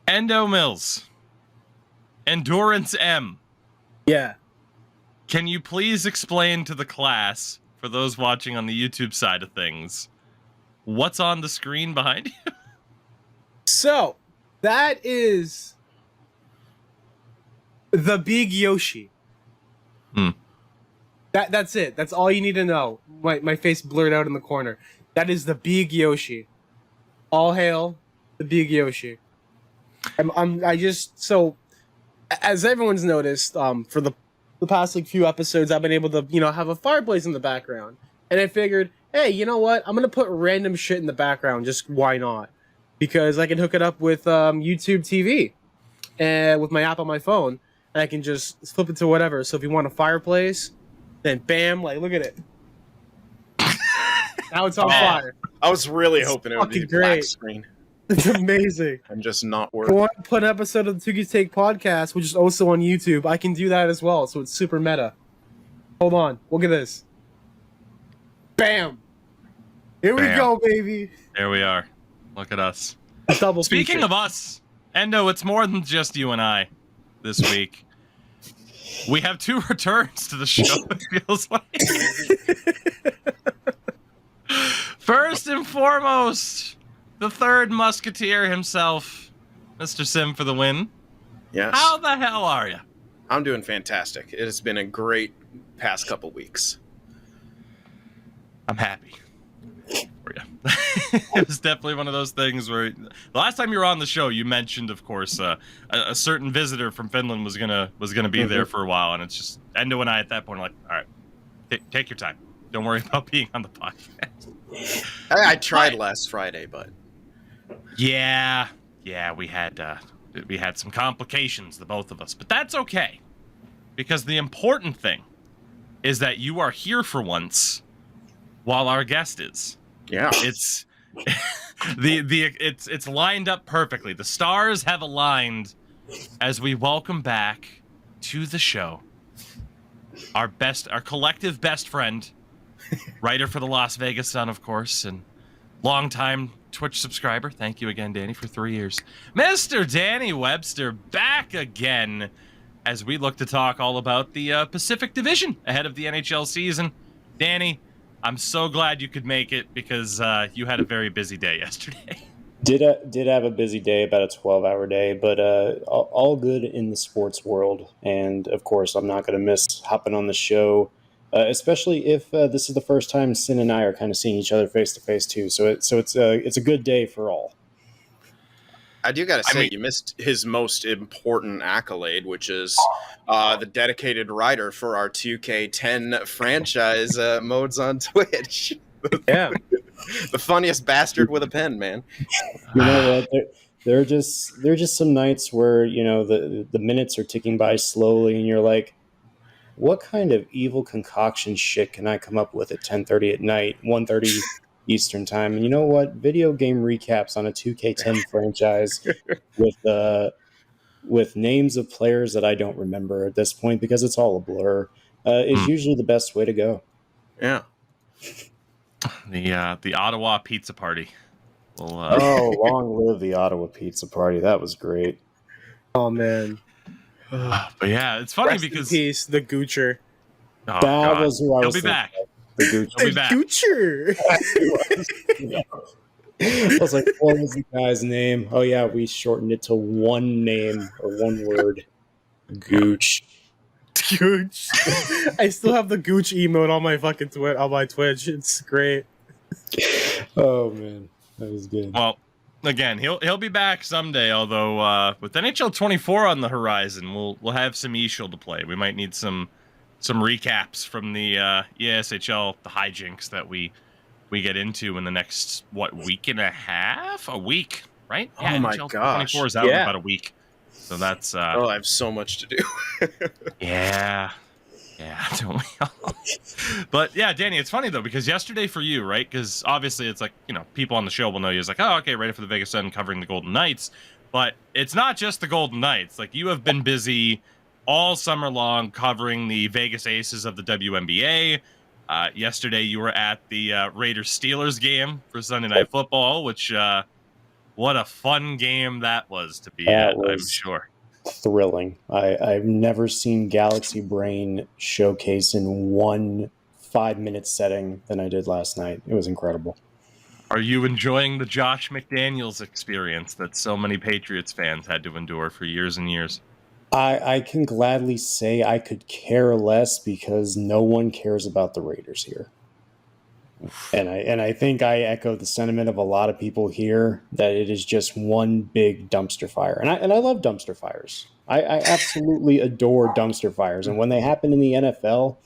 Endo Mills. Endurance M. Yeah. Can you please explain to the class, for those watching on the YouTube side of things, what's on the screen behind you? So, that is the big Yoshi. That's it. That's all you need to know. My face blurred out in the corner. That is the big Yoshi. All hail the big Yoshi. As everyone's noticed, for the past few episodes, I've been able to have a fireplace in the background, and I figured, hey, you know what? I'm gonna put random shit in the background. Just why not? Because I can hook it up with YouTube TV and with my app on my phone, and I can just flip it to whatever. So if you want a fireplace, then bam, look at it. Now it's on fire. I was really hoping it would be a black screen. It's amazing. I'm just not working. If I want to put an episode of the Tougies Take podcast, which is also on YouTube, I can do that as well, so it's super meta. Hold on. Look at this. Bam! Here we go, baby. There we are. Look at us. Double Speaking feature. of us, Endo, it's more than just you and I this week. We have 2 returns to the show, it feels like. First and foremost, the third musketeer himself, Mr. Sim for the win. Yes. How the hell are you? I'm doing fantastic. It has been a great past couple weeks. I'm happy for you. It was definitely one of those things where the last time you were on the show, you mentioned, of course, a certain visitor from Finland was gonna be there for a while, and it's just Endo and I at that point are like, all right, take your time. Don't worry about being on the podcast. I tried last Friday, but yeah, we had some complications, the both of us, but that's okay, because the important thing is that you are here for once, while our guest is. Yeah, it's it's lined up perfectly. The stars have aligned as we welcome back to the show our collective best friend, writer for the Las Vegas Sun, of course, and longtime Twitch subscriber. Thank you again, Danny, for 3 years. Mr. Danny Webster back again as we look to talk all about the Pacific Division ahead of the NHL season. Danny, I'm so glad you could make it because you had a very busy day yesterday. Did have a busy day, about a 12-hour day, but all good in the sports world. And of course, I'm not going to miss hopping on the show, especially if this is the first time Sin and I are kind of seeing each other face to face too. So it's a good day for all. I do got to say, you missed his most important accolade, which is the dedicated writer for our 2K10 franchise modes on Twitch. Yeah. The funniest bastard with a pen, man. You know what? There are just some nights where, the minutes are ticking by slowly and you're like, what kind of evil concoction shit can I come up with at 10:30 at night, 1:30 Eastern time? And you know what? Video game recaps on a 2K10 franchise with names of players that I don't remember at this point because it's all a blur is usually the best way to go. Yeah. The Ottawa Pizza Party. Long live the Ottawa Pizza Party. That was great. Oh, man. But yeah, it's funny Rest because in peace, the Goocher. Oh, that was who I was He'll be back. The Goocher. He'll be back. Goocher. I was like, what was the guy's name? Oh yeah, we shortened it to one name or one word. Gooch. Gooch. I still have the Gooch emote on my fucking on my Twitch. It's great. Oh man, that was good. Well, again, he'll be back someday. Although with NHL 24 on the horizon, we'll have some eShield to play. We might need some recaps from the ESHL, the hijinks that we get into in the next week and a half, a week, right? Yeah, oh my NHL gosh, 24 is out in about a week, so that's. I have so much to do. Yeah, don't we all? But yeah, Danny, it's funny though because yesterday for you, right? Because obviously it's like people on the show will know you as like, oh, okay, ready for the Vegas Sun covering the Golden Knights, but it's not just the Golden Knights. Like you have been busy all summer long covering the Vegas Aces of the WNBA. Yesterday you were at the Raiders-Steelers game for Sunday Night Football, which what a fun game that was to be That at, was I'm sure. thrilling. I've never seen Galaxy Brain showcase in one 5-minute setting than I did last night. It was incredible. Are you enjoying the Josh McDaniels experience that so many Patriots fans had to endure for years and years? I can gladly say I could care less because no one cares about the Raiders here. And I think I echo the sentiment of a lot of people here that it is just one big dumpster fire. And I love dumpster fires. I absolutely adore dumpster fires. And when they happen in the NFL,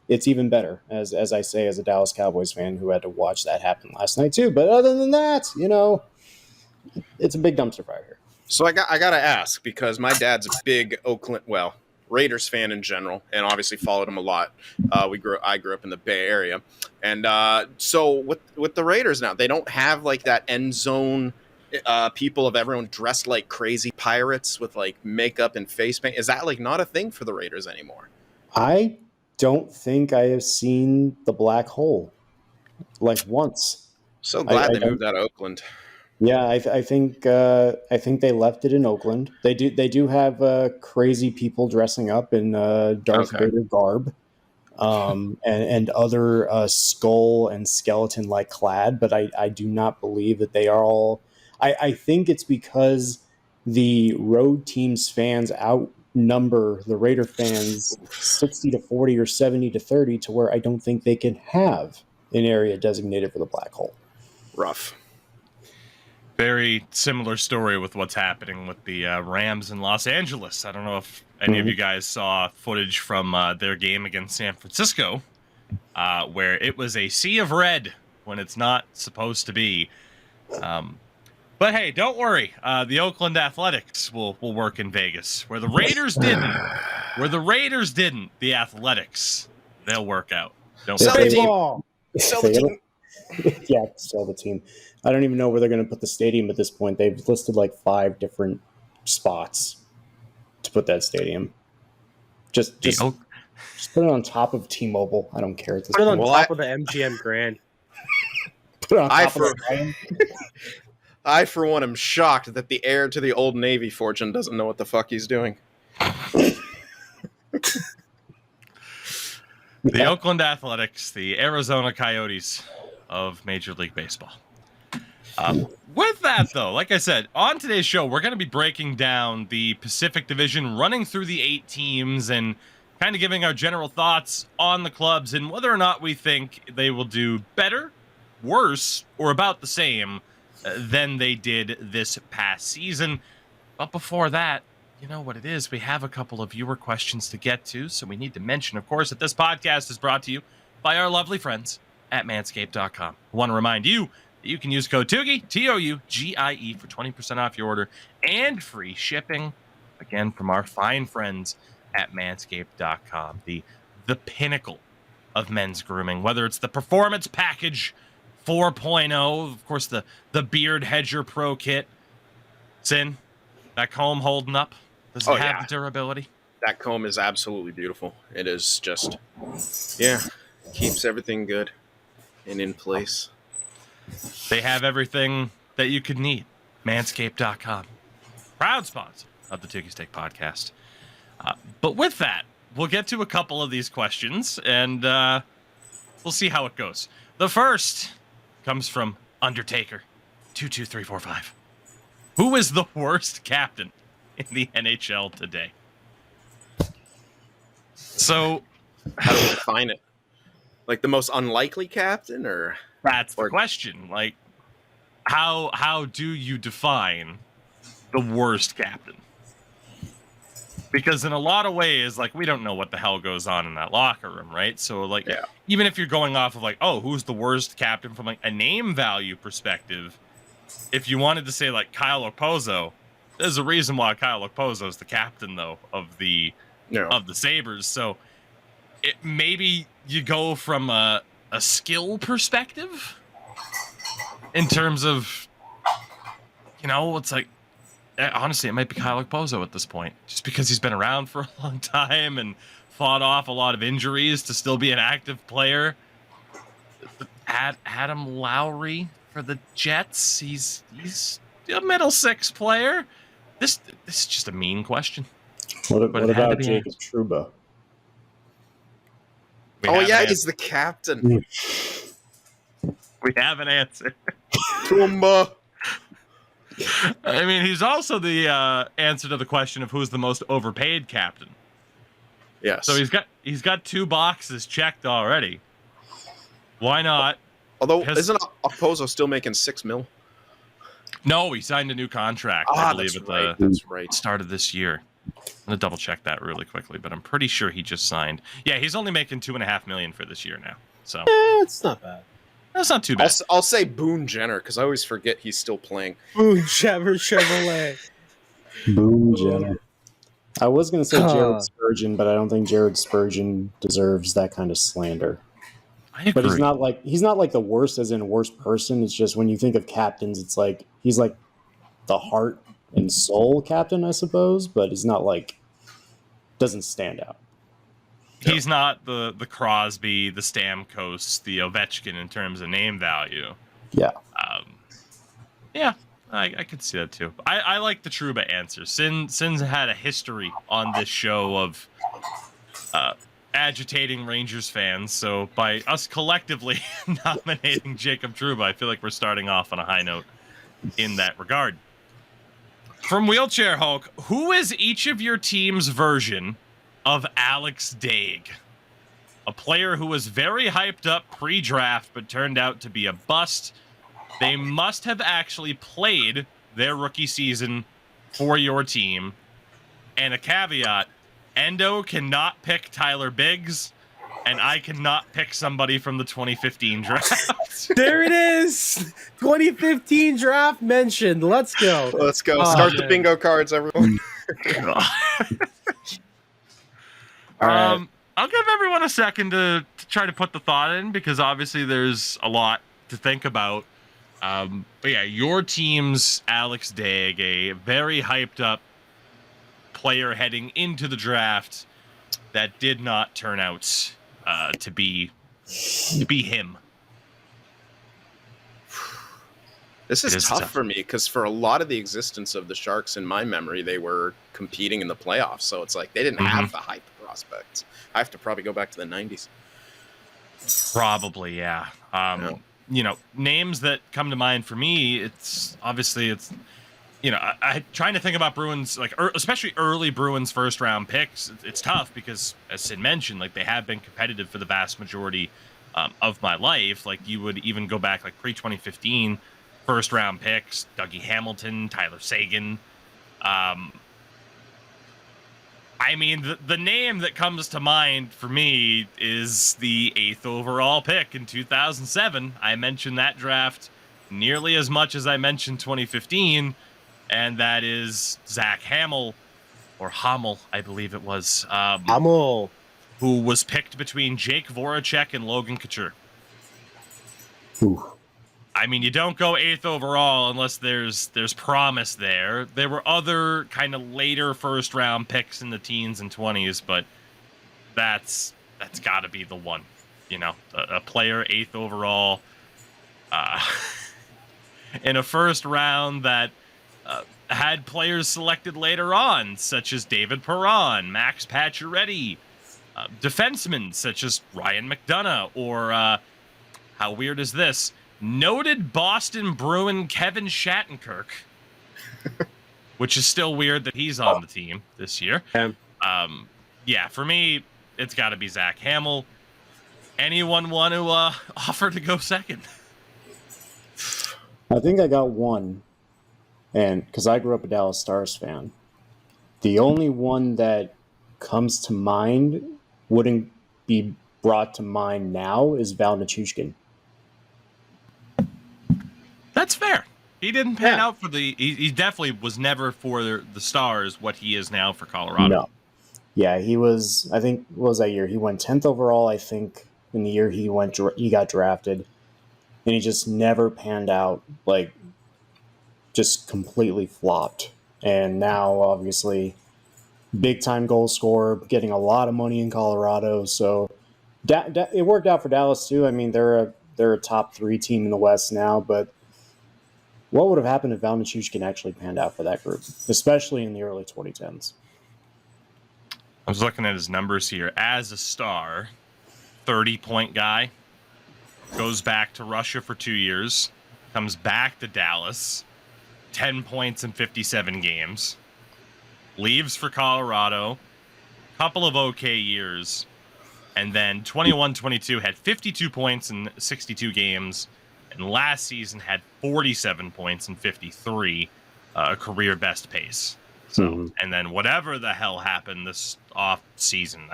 it's even better, as I say, as a Dallas Cowboys fan who had to watch that happen last night too. But other than that, it's a big dumpster fire here. So I gotta ask, because my dad's a big Raiders fan in general, and obviously followed them a lot. I grew up in the Bay Area, and so with the Raiders now, they don't have like that end zone people of everyone dressed like crazy pirates with like makeup and face paint. Is that like not a thing for the Raiders anymore? I don't think I have seen the black hole like once. So glad they moved out of Oakland. Yeah, I think they left it in Oakland. They do have crazy people dressing up in Darth Vader garb, and other skull and skeleton like clad. But I do not believe that they are all. I think it's because the road team's fans outnumber the Raider fans 60-40 or 70-30 to where I don't think they can have an area designated for the black hole. Rough. Very similar story with what's happening with the Rams in Los Angeles. I don't know if any of you guys saw footage from their game against San Francisco, where it was a sea of red when it's not supposed to be. But hey, don't worry. The Oakland Athletics will work in Vegas. Where the Raiders didn't, the Athletics, they'll work out. Don't Sell worry. the team. Baseball. Sell the team. Yeah, sell the team. I don't even know where they're going to put the stadium at this point. They've listed like 5 different spots to put that stadium. Just put it on top of T-Mobile. I don't care at this Put it on point. top of the MGM Grand. Put it on top of the I, for one, am shocked that the heir to the Old Navy fortune doesn't know what the fuck he's doing. The Oakland Athletics, the Arizona Coyotes of Major League Baseball. With that, though, like I said, on today's show, we're going to be breaking down the Pacific Division, running through the 8 teams, and kind of giving our general thoughts on the clubs and whether or not we think they will do better, worse, or about the same than they did this past season. But before that, you know what it is. We have a couple of viewer questions to get to, so we need to mention, of course, that this podcast is brought to you by our lovely friends at Manscaped.com. I want to remind you that you can use code Tougie, Tougie, for 20% off your order and free shipping. Again, from our fine friends at Manscaped.com, the pinnacle of men's grooming, whether it's the Performance Package 4.0, of course, the Beard Hedger Pro Kit. It's in. That comb holding up? Does it have durability? That comb is absolutely beautiful. It is just, keeps everything good and in place. They have everything that you could need. Manscaped.com. Proud sponsor of the Tougies Take podcast. But with that, we'll get to a couple of these questions, and we'll see how it goes. The first comes from Undertaker 22345. Who is the worst captain in the NHL today? So, how do we define it? Like the most unlikely captain, or that's the question. Like, how do you define the worst captain? Because in a lot of ways, like, we don't know what the hell goes on in that locker room, right? So, like, even if you're going off of like, oh, who's the worst captain from like a name value perspective, if you wanted to say like Kyle Okposo, there's a reason why Kyle Okposo is the captain though of the Sabres. So maybe you go from a skill perspective in terms of, it's like, honestly, it might be Kyle Okposo at this point, just because he's been around for a long time and fought off a lot of injuries to still be an active player. Adam Lowry for the Jets, he's a middle six player. This is just a mean question. What But it had to about be Jacob Trouba? We Oh have yeah, an he's the captain. We have an answer. Tumba. I mean, he's also the answer to the question of who's the most overpaid captain. Yes. So he's got 2 boxes checked already. Why not? Although, isn't Okposo still making $6 million? No, he signed a new contract, I believe, at the That's right. start of this year. I'm gonna double check that really quickly, but I'm pretty sure he just signed. Yeah, he's only making $2.5 million for this year now. So It's not bad. that's not too bad. I'll say Boone Jenner because I always forget he's still playing. Boone Chevrolet. Boone Jenner. I was going to say Jared Huh. Spurgeon, but I don't think Jared Spurgeon deserves that kind of slander. I agree. But he's not like the worst, as in worst person. It's just when you think of captains, it's like he's like the heart and soul captain, I suppose. But he's not like doesn't stand out. He's not the Crosby, the Stamkos, the Ovechkin in terms of name value. Yeah. Yeah, I could see that too. I like the Trouba answer. Sin's had a history on this show of agitating Rangers fans, so by us collectively nominating Jacob Trouba, I feel like we're starting off on a high note in that regard. From Wheelchair Hulk, who is each of your team's version of Alex Daig? A player who was very hyped up pre-draft but turned out to be a bust. They must have actually played their rookie season for your team. And a caveat, Endo cannot pick Tyler Biggs, and I cannot pick somebody from the 2015 draft. There it is. 2015 draft mentioned. Let's go. Let's go. Oh, Start the man. bingo cards, everyone. I'll give everyone a second to try to put the thought in, because obviously there's a lot to think about. But yeah, your team's Alex Daig, a very hyped up player heading into the draft that did not turn out to be him. This is It is tough tough. for me because for a lot of the existence of the Sharks in my memory, they were competing in the playoffs. So it's like they didn't have the hype prospects. I have to probably go back to the 90s. Probably, yeah. You know, names that come to mind for me, it's you know, I trying to think about Bruins, like especially early Bruins first round picks. It's tough because, as Sid mentioned, like they have been competitive for the vast majority of my life. Like you would even go back like pre 2015 first round picks, Dougie Hamilton, Tyler Seguin. I mean, the name that comes to mind for me is the 8th overall pick in 2007. I mentioned that draft nearly as much as I mentioned 2015, and that is Zach Hamel, or Hamel, I believe it was, Hamel. who was picked between Jake Voracek and Logan Couture. Ooh. I mean, you don't go 8th overall unless there's promise there. There were other kind of later first round picks in the teens and 20s, but that's got to be the one. You know, a player 8th overall in a first round that had players selected later on, such as David Perron, Max Pacioretty, defensemen such as Ryan McDonough, or how weird is this? Noted Boston Bruin Kevin Shattenkirk, which is still weird that he's on the team this year. Yeah, for me, it's got to be Zach Hamel. Anyone want to offer to go second? I think I got one, and because I grew up a Dallas Stars fan, the only one that comes to mind wouldn't be brought to mind now is Val Nichushkin. That's fair. He didn't pan out for the. He definitely was never for the Stars what he is now for Colorado. No. Yeah, he was. I think what was that year? He went 10th overall. I think in the year he got drafted, and he just never panned out. Like, just completely flopped. And now, obviously, big time goal scorer, getting a lot of money in Colorado. So it worked out for Dallas too. I mean, they're a top 3 team in the West now, but What would have happened if Valmachushkin actually panned out for that group, especially in the early 2010s? I was looking at his numbers here. As a star, 30-point guy, goes back to Russia for 2 years, comes back to Dallas, 10 points in 57 games, leaves for Colorado, couple of okay years, and then 21-22 had 52 points in 62 games, and last season had 47 points in 53, a career best pace. So, and then whatever the hell happened this off season,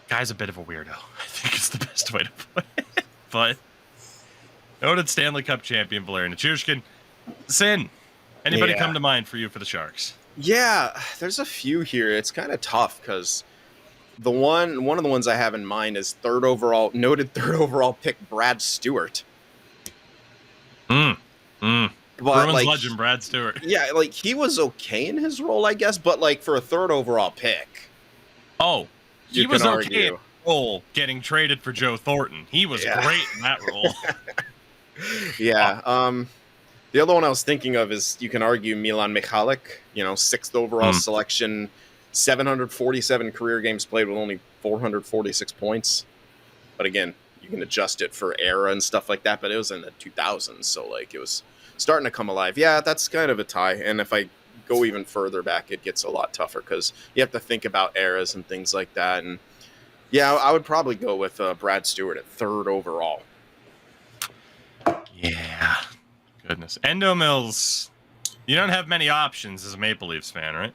guy's a bit of a weirdo. I think it's the best way to put it. But noted Stanley Cup champion Valerian Nichushkin. Sin, anybody come to mind for you for the Sharks? Yeah, there's a few here. It's kind of tough because one of the ones I have in mind is noted third overall pick Brad Stewart. But Bruins like, legend Brad Stewart. Yeah, like he was okay in his role, I guess, but like for a third overall pick. Oh, he was okay in role getting traded for Joe Thornton. He was great in that role. The other one I was thinking of is you can argue Milan Michalek, 6th overall selection, 747 career games played with only 446 points. But again, you can adjust it for era and stuff like that, but it was in the 2000s, so like it was starting to come alive. Yeah, that's kind of a tie. And if I go even further back, it gets a lot tougher because you have to think about eras and things like that. And yeah, I would probably go with Brad Stewart at 3rd overall. Yeah. Goodness. Endo Mills, you don't have many options as a Maple Leafs fan, right?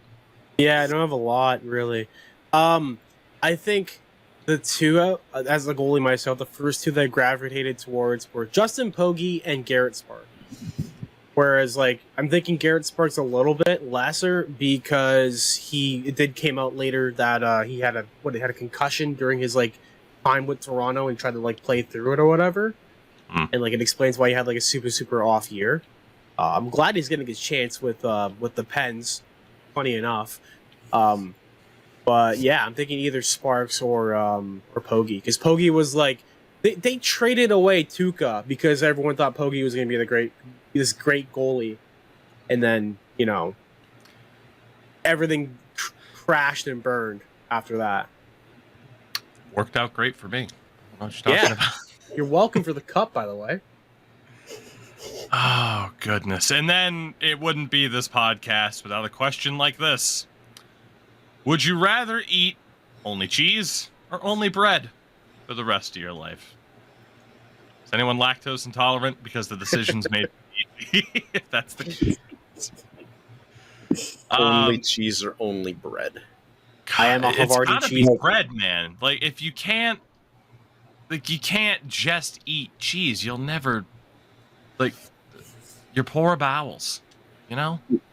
Yeah, I don't have a lot, really. I think the two, as a goalie myself, the first two that I gravitated towards were Justin Pogge and Garrett Spark. Whereas, like, I'm thinking Garrett Spark's a little bit lesser because it did came out later that he had a concussion during his like time with Toronto and tried to like play through it or whatever. And like it explains why he had like a super off year. I'm glad he's getting his chance with the Pens. Funny enough, but yeah, I'm thinking either Sparks or Pogge because Pogge was like they traded away Tuukka because everyone thought Pogge was going to be this great goalie, and then everything crashed and burned after that. Worked out great for me. What you talking about? You're welcome for the cup, by the way. Oh, goodness. And then it wouldn't be this podcast without a question like this. Would you rather eat only cheese or only bread for the rest of your life? Is anyone lactose intolerant because the decision's made? If that's the case. Only cheese or only bread? I am a Havarti cheese. Be bread, man. Like, if you can't... Like, you can't just eat cheese. You'll never, your poor bowels,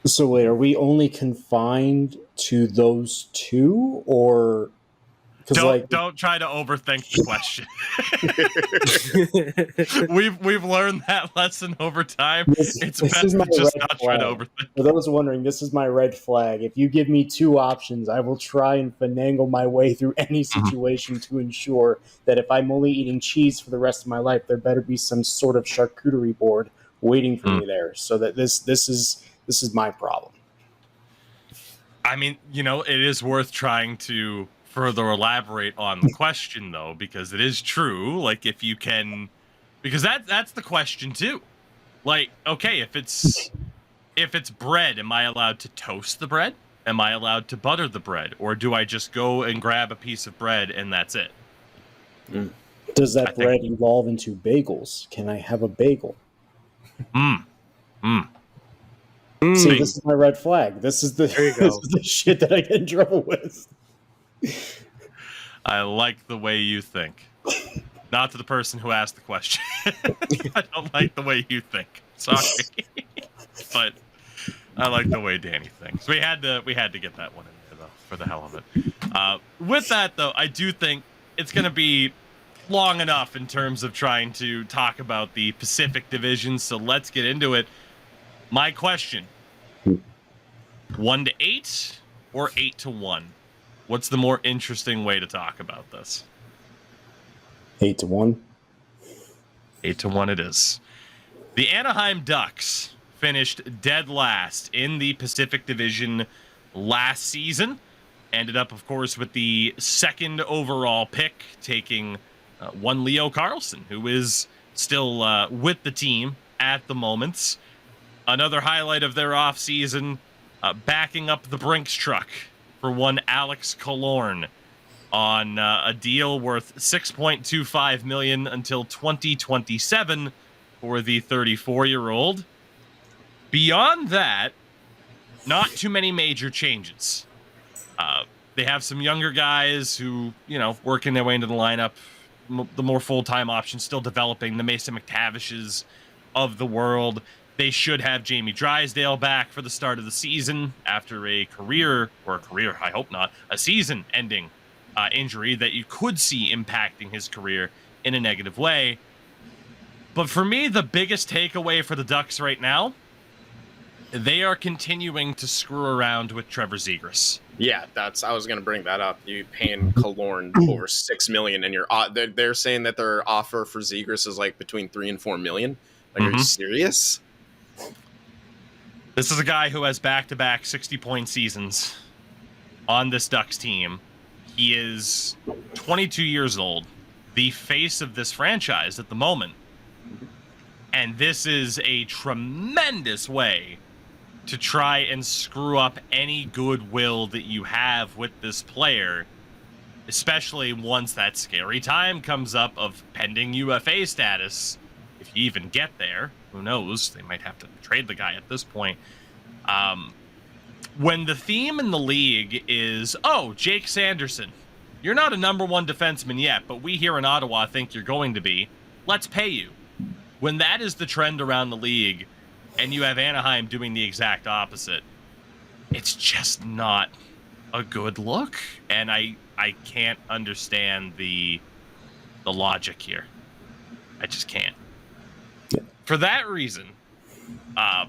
So wait, are we only confined to those two, or... Don't try to overthink the question. We've learned that lesson over time. It's best to just not try to overthink. For those wondering, this is my red flag. If you give me two options, I will try and finagle my way through any situation to ensure that if I'm only eating cheese for the rest of my life, there better be some sort of charcuterie board waiting for me there. So that this is my problem. I mean, it is worth trying to further elaborate on the question, though, because it is true. Like, if you can, because that's the question too. Like, okay, if it's bread, am I allowed to toast the bread? Am I allowed to butter the bread, or do I just go and grab a piece of bread and that's it? Does that bread evolve into bagels? Can I have a bagel? See, this is my red flag. This is the shit that I get in trouble with. I like the way you think. Not to the person who asked the question. I don't like the way you think. Sorry. But I like the way Danny thinks. We had to get that one in there, though, for the hell of it. With that, though, I do think it's going to be long enough in terms of trying to talk about the Pacific Division, so let's get into it. My question, 1-8 or 8-1? What's the more interesting way to talk about this? 8-1. 8-1 it is. The Anaheim Ducks finished dead last in the Pacific Division last season. Ended up, of course, with the second overall pick, taking one Leo Carlson, who is still with the team at the moment. Another highlight of their offseason, backing up the Brinks truck for one Alex Killorn on a deal worth $6.25 million until 2027 for the 34-year-old. Beyond that, not too many major changes. They have some younger guys who, working their way into the lineup, the more full-time options, still developing, the Mason McTavishes of the world. They should have Jamie Drysdale back for the start of the season after a season-ending injury that you could see impacting his career in a negative way. But for me, the biggest takeaway for the Ducks right now, they are continuing to screw around with Trevor Zegras. Yeah, I was going to bring that up. You paying Killorn over $6 million, and they're saying that their offer for Zegras is like between $3 and $4 million. Like, Are you serious? This is a guy who has back-to-back 60-point seasons on this Ducks team. He is 22 years old, the face of this franchise at the moment. And this is a tremendous way to try and screw up any goodwill that you have with this player, especially once that scary time comes up of pending UFA status. If you even get there, who knows? They might have to trade the guy at this point. When the theme in the league is, Jake Sanderson, you're not a number one defenseman yet, but we here in Ottawa think you're going to be. Let's pay you. When that is the trend around the league, and you have Anaheim doing the exact opposite, it's just not a good look. And I can't understand the logic here. I just can't. For that reason, I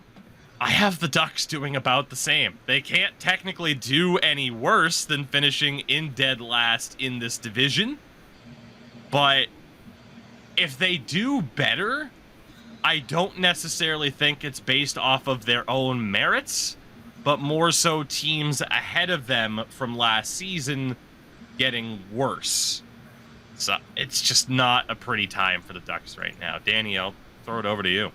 have the Ducks doing about the same. They can't technically do any worse than finishing in dead last in this division. But if they do better, I don't necessarily think it's based off of their own merits, but more so teams ahead of them from last season getting worse. So it's just not a pretty time for the Ducks right now. Danny, I'll throw it over to you.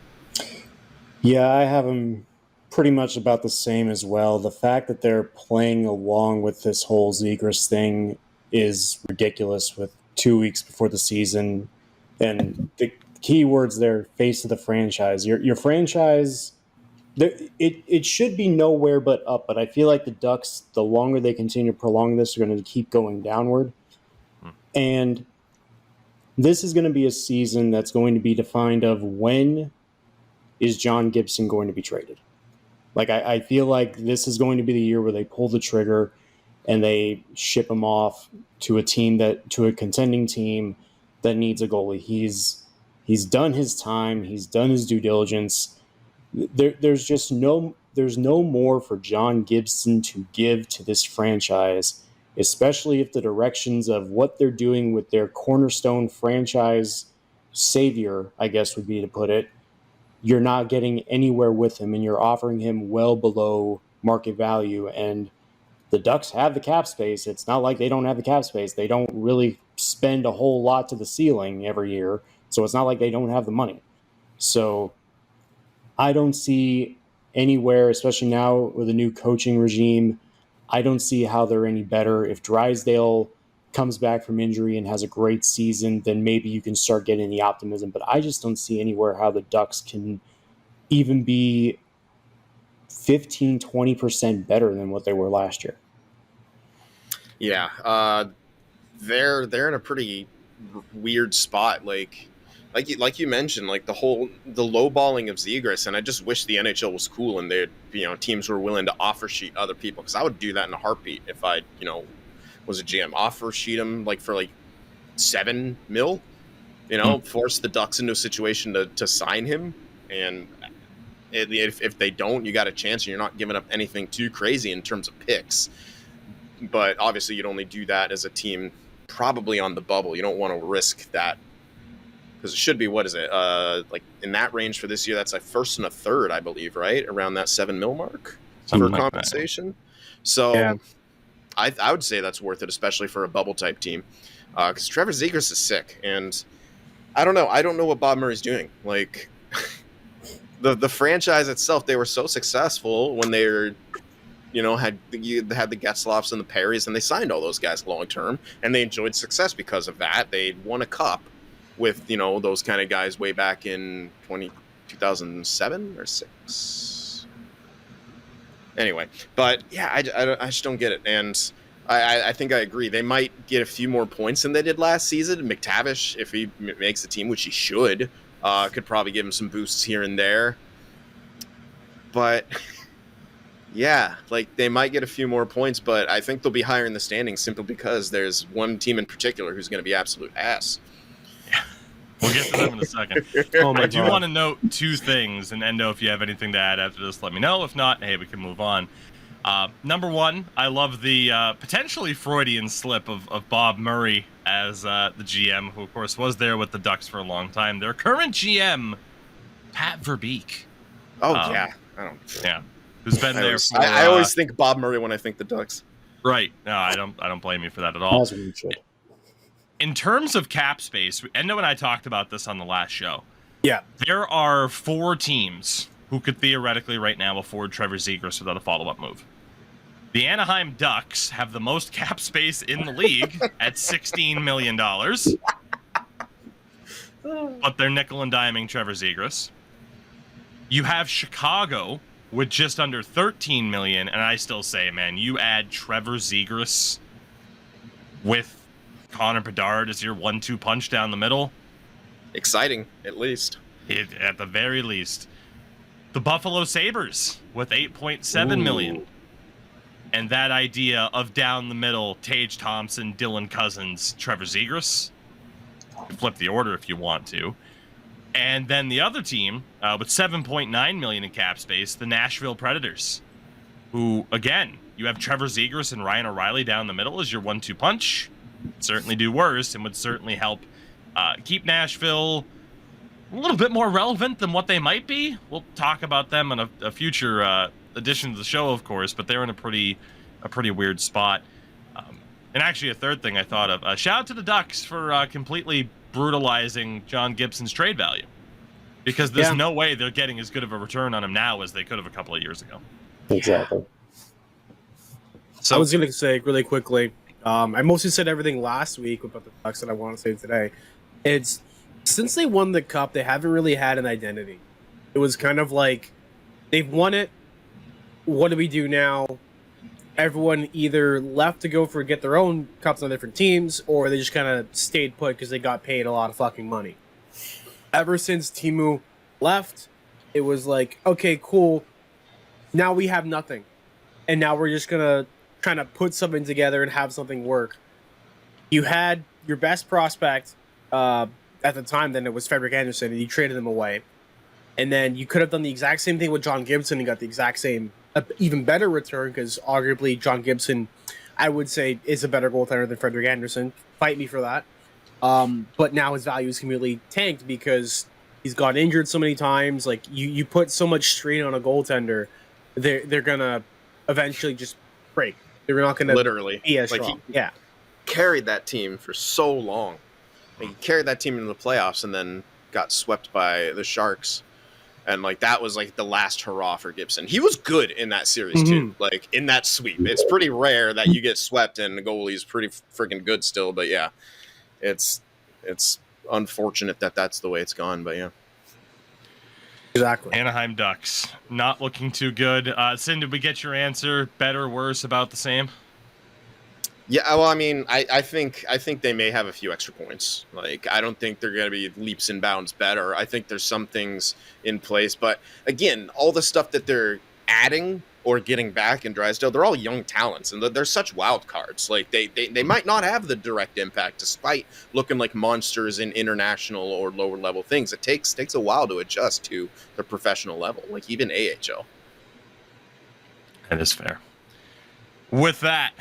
Yeah, I have them pretty much about the same as well. The fact that they're playing along with this whole Zegras thing is ridiculous with 2 weeks before the season. And the key words there, face of the franchise. Your franchise, it should be nowhere but up, but I feel like the Ducks, the longer they continue to prolong this, are going to keep going downward. And this is going to be a season that's going to be defined of when is John Gibson going to be traded. Like, I feel like this is going to be the year where they pull the trigger and they ship him off to a contending team that needs a goalie. He's done his time. He's done his due diligence. There's no more for John Gibson to give to this franchise, especially if the directions of what they're doing with their cornerstone franchise savior, I guess would be to put it, you're not getting anywhere with him, and you're offering him well below market value. And the Ducks have the cap space. It's not like they don't have the cap space. They don't really spend a whole lot to the ceiling every year, so it's not like they don't have the money. So I don't see anywhere, especially now with a new coaching regime, I don't see how they're any better. If Drysdale comes back from injury and has a great season, then maybe you can start getting the optimism. But I just don't see anywhere how the Ducks can even be 15, 20% better than what they were last year. Yeah, they're in a pretty weird spot. Like you mentioned, like the lowballing of Zegras, and I just wish the NHL was cool and teams were willing to offer sheet other people, because I would do that in a heartbeat if I was a GM. Offer sheet him for $7 million, force the Ducks into a situation to sign him, and if they don't, you got a chance, and you're not giving up anything too crazy in terms of picks. But obviously, you'd only do that as a team probably on the bubble. You don't want to risk that because it should be, what is it? Like in that range for this year, that's like first and a third, I believe, right around that $7 million mark Something for like compensation. So Yeah. I would say that's worth it, especially for a bubble type team, because Trevor Zegras is sick, and I don't know what Bob Murray's doing. Like the franchise itself, they were so successful when they were, had the Getzloffs and the Perrys, and they signed all those guys long term, and they enjoyed success because of that. They won a cup with those kind of guys way back in 2007 or 6. Anyway, but yeah, I just don't get it, and I think I agree. They might get a few more points than they did last season. McTavish, if he makes the team, which he should, could probably give him some boosts here and there. But yeah, like they might get a few more points, but I think they'll be higher in the standings simply because there's one team in particular who's going to be absolute ass. We'll get to them in a second. Oh my I do God. want to note two things, and Endo, if you have anything to add after this, let me know. If not, hey, we can move on. Number one, I love the potentially Freudian slip of Bob Murray as the GM, who, of course, was there with the Ducks for a long time. Their current GM, Pat Verbeek. Oh, yeah. Yeah. Who's been there for... I always think Bob Murray when I think the Ducks. Right. No, I don't blame you for that at all. As we should. In terms of cap space, Endo and I talked about this on the last show. Yeah. There are 4 teams who could theoretically right now afford Trevor Zegras without a follow-up move. The Anaheim Ducks have the most cap space in the league at $16 million. But they're nickel and diming Trevor Zegras. You have Chicago with just under $13 million, and I still say, man, you add Trevor Zegras with Connor Bedard as your 1-2 punch down the middle. Exciting, at least. At the very least. The Buffalo Sabres with $8.7 million. And that idea of down the middle, Tage Thompson, Dylan Cousins, Trevor Zegras. Flip the order if you want to. And then the other team with $7.9 million in cap space, the Nashville Predators, who, again, you have Trevor Zegras and Ryan O'Reilly down the middle as your 1-2 punch. Certainly do worse and would certainly help keep Nashville a little bit more relevant than what they might be. We'll talk about them in a future edition of the show, of course, but they're in a pretty weird spot. And actually, a third thing I thought of, shout out to the Ducks for completely brutalizing John Gibson's trade value, because there's no way they're getting as good of a return on him now as they could have a couple of years ago. Exactly. So I was going to say really quickly, I mostly said everything last week about the Ducks that I want to say today. It's since they won the cup, they haven't really had an identity. It was kind of like they've won it. What do we do now? Everyone either left to go get their own cups on different teams, or they just kind of stayed put because they got paid a lot of fucking money. Ever since Timu left, it was like, okay, cool. Now we have nothing. And now we're just going to trying to put something together and have something work. You had your best prospect at the time, then it was Frederik Andersen, and you traded him away. And then you could have done the exact same thing with John Gibson and got the exact same, even better return, because arguably John Gibson, I would say, is a better goaltender than Frederik Andersen. Fight me for that. But now his value is completely tanked because he's got injured so many times. Like, you put so much strain on a goaltender, they're going to eventually just break. They're not going to literally be as strong. He carried that team for so long. Like, he carried that team into the playoffs and then got swept by the Sharks. And that was the last hurrah for Gibson. He was good in that series too. In that sweep, it's pretty rare that you get swept and the goalie's pretty freaking good still. But yeah, it's unfortunate that that's the way it's gone. But yeah, exactly. Anaheim Ducks not looking too good. Sin, did we get your answer? Better, worse, about the same? Yeah, well, I mean, I think they may have a few extra points. I don't think they're going to be leaps and bounds better. I think there's some things in place, but again, all the stuff that they're adding or getting back in Drysdale, they're all young talents, and they're such wild cards. They might not have the direct impact, despite looking like monsters in international or lower level things. It takes a while to adjust to the professional level, even AHL. That is fair. With that,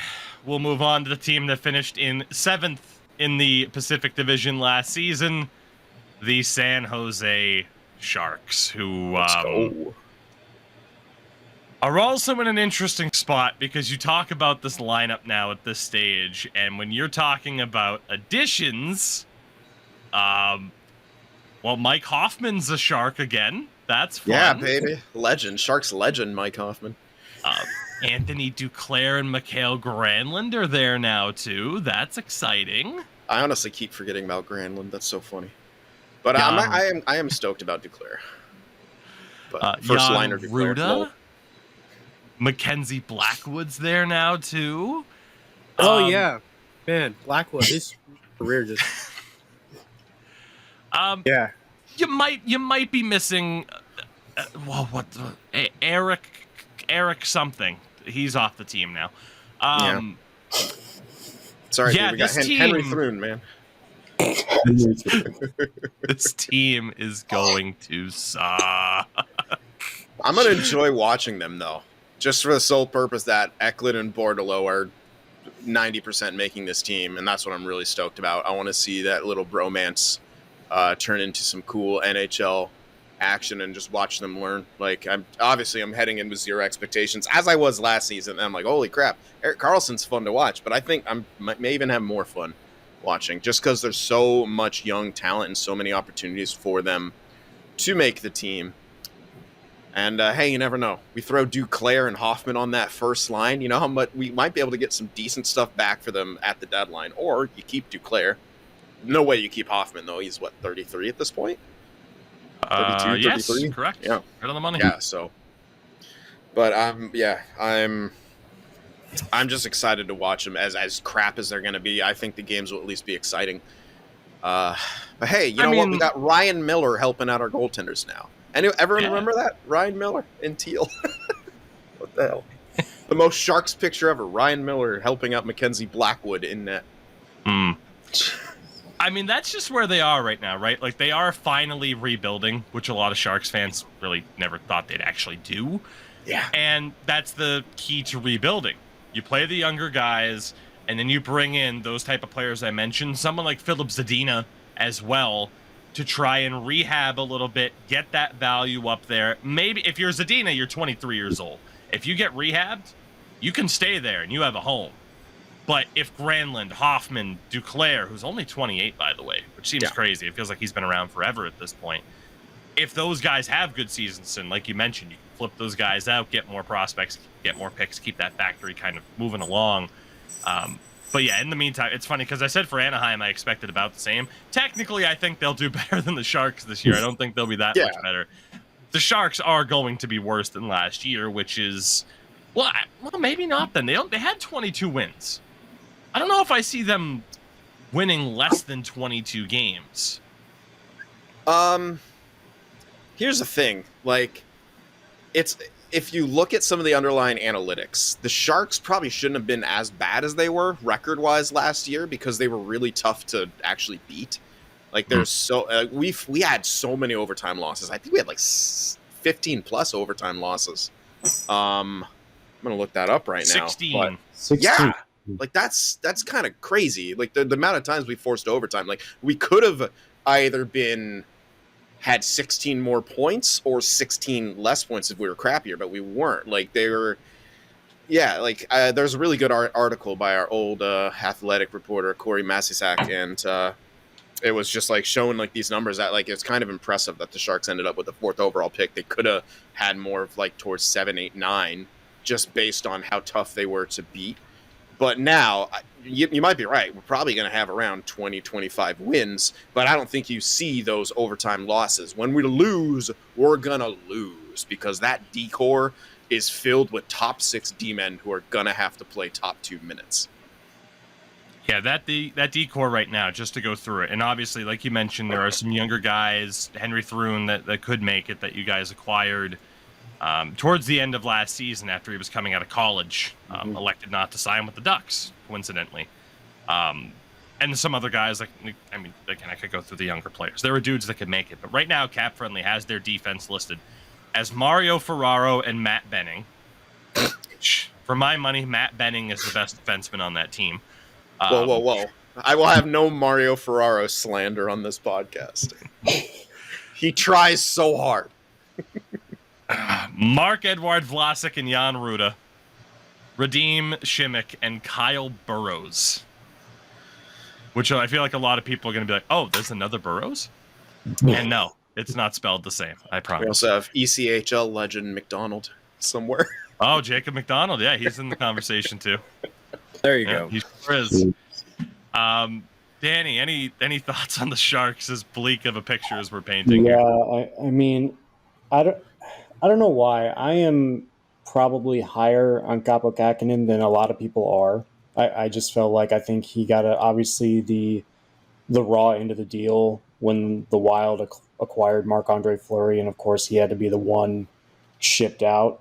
we'll move on to the team that finished in 7th in the Pacific Division last season. the San Jose Sharks, who Let's go. are also in an interesting spot because you talk about this lineup now at this stage, and when you're talking about additions, well, Mike Hoffman's a Shark again. That's fun. Yeah, baby. Legend. Sharks legend, Mike Hoffman. Anthony Duclair and Mikhail Granlund are there now, too. That's exciting. I honestly keep forgetting about Granlund. That's so funny. But Yeah. I am stoked about Duclair. But first Jan liner Duclair. Ruda. Mackenzie Blackwood's there now, too. Oh, yeah. Man, Blackwood, his career just... yeah. You might be missing Eric something. He's off the team now. Sorry, yeah, dude, we got Henry Thrun, man. This team is going to suck. I'm gonna enjoy watching them though, just for the sole purpose that Eklund and Bordelot are 90% making this team, and that's what I'm really stoked about. I want to see that little bromance turn into some cool NHL action and just watch them learn. Like, I'm heading in with zero expectations, as I was last season. And I'm like, holy crap, Erik Karlsson's fun to watch, but I think I may even have more fun watching just because there's so much young talent and so many opportunities for them to make the team. And hey, you never know. We throw Duclair and Hoffman on that first line. You know how much we might be able to get some decent stuff back for them at the deadline. Or you keep Duclair. No way you keep Hoffman though. He's 33 at this point. 32, yes, 33? correct. Yeah, right on the money. Yeah. So, but I'm just excited to watch them. As crap as they're going to be, I think the games will at least be exciting. But hey, you know what? We got Ryan Miller helping out our goaltenders now. Everyone remember that? Ryan Miller in teal. What the hell? The most Sharks picture ever. Ryan Miller helping out Mackenzie Blackwood in net. I mean, that's just where they are right now, right? Like, they are finally rebuilding, which a lot of Sharks fans really never thought they'd actually do. Yeah. And that's the key to rebuilding. You play the younger guys, and then you bring in those type of players I mentioned, someone like Philip Zadina as well, to try and rehab a little bit, get that value up there. Maybe if you're Zadina, you're 23 years old. If you get rehabbed, you can stay there and you have a home. But if Granlund, Hoffman, Duclair, who's only 28, by the way, which seems crazy. It feels like he's been around forever at this point. If those guys have good seasons, and like you mentioned, you can flip those guys out, get more prospects, get more picks, keep that factory kind of moving along. But yeah, in the meantime, it's funny because I said for Anaheim, I expected about the same. Technically, I think they'll do better than the Sharks this year. I don't think they'll be that much better. The Sharks are going to be worse than last year, which is, well, maybe not then. They had 22 wins. I don't know if I see them winning less than 22 games. Here's the thing. Like, if you look at some of the underlying analytics, the Sharks probably shouldn't have been as bad as they were record-wise last year because they were really tough to actually beat. Like, there's we had so many overtime losses. I think we had like 15 plus overtime losses. I'm gonna look that up right now. 16. 16. Yeah, like that's kind of crazy. Like the amount of times we forced overtime. Like we could have either had 16 more points or 16 less points if we were crappier, but we weren't. Like they were, there's a really good article by our old athletic reporter Corey Masisak, and it was just like showing like these numbers that like it's kind of impressive that the Sharks ended up with the 4th overall pick. They could have had more of like towards 7, 8, 9 just based on how tough they were to beat. But now, you might be right. We're probably going to have around 20, 25 wins, but I don't think you see those overtime losses. When we lose, we're going to lose because that D-core is filled with top 6 D-men who are going to have to play top 2 minutes. Yeah, that D-core right now, just to go through it, and obviously, like you mentioned, there are some younger guys, Henry Thrun, that could make it that you guys acquired towards the end of last season after he was coming out of college, elected not to sign with the Ducks, coincidentally. And some other guys, I could go through the younger players. There were dudes that could make it. But right now, Cap Friendly has their defense listed as Mario Ferraro and Matt Benning. For my money, Matt Benning is the best defenseman on that team. Whoa. I will have no Mario Ferraro slander on this podcast. He tries so hard. Mark-Edouard Vlasic and Jan Ruda. Radim Shimmick and Kyle Burrows. Which I feel like a lot of people are going to be like, oh, there's another Burrows? And no, it's not spelled the same. I promise. We also have ECHL legend McDonald somewhere. Oh, Jacob McDonald. Yeah, he's in the conversation too. There you Yeah, go. he sure is. Danny, any thoughts on the Sharks as bleak of a picture as we're painting? Yeah, I mean, I don't know why. I am probably higher on Kaapo Kähkönen than a lot of people are. I just felt like I think he got obviously the raw end of the deal when the Wild acquired Marc-Andre Fleury, and of course he had to be the one shipped out.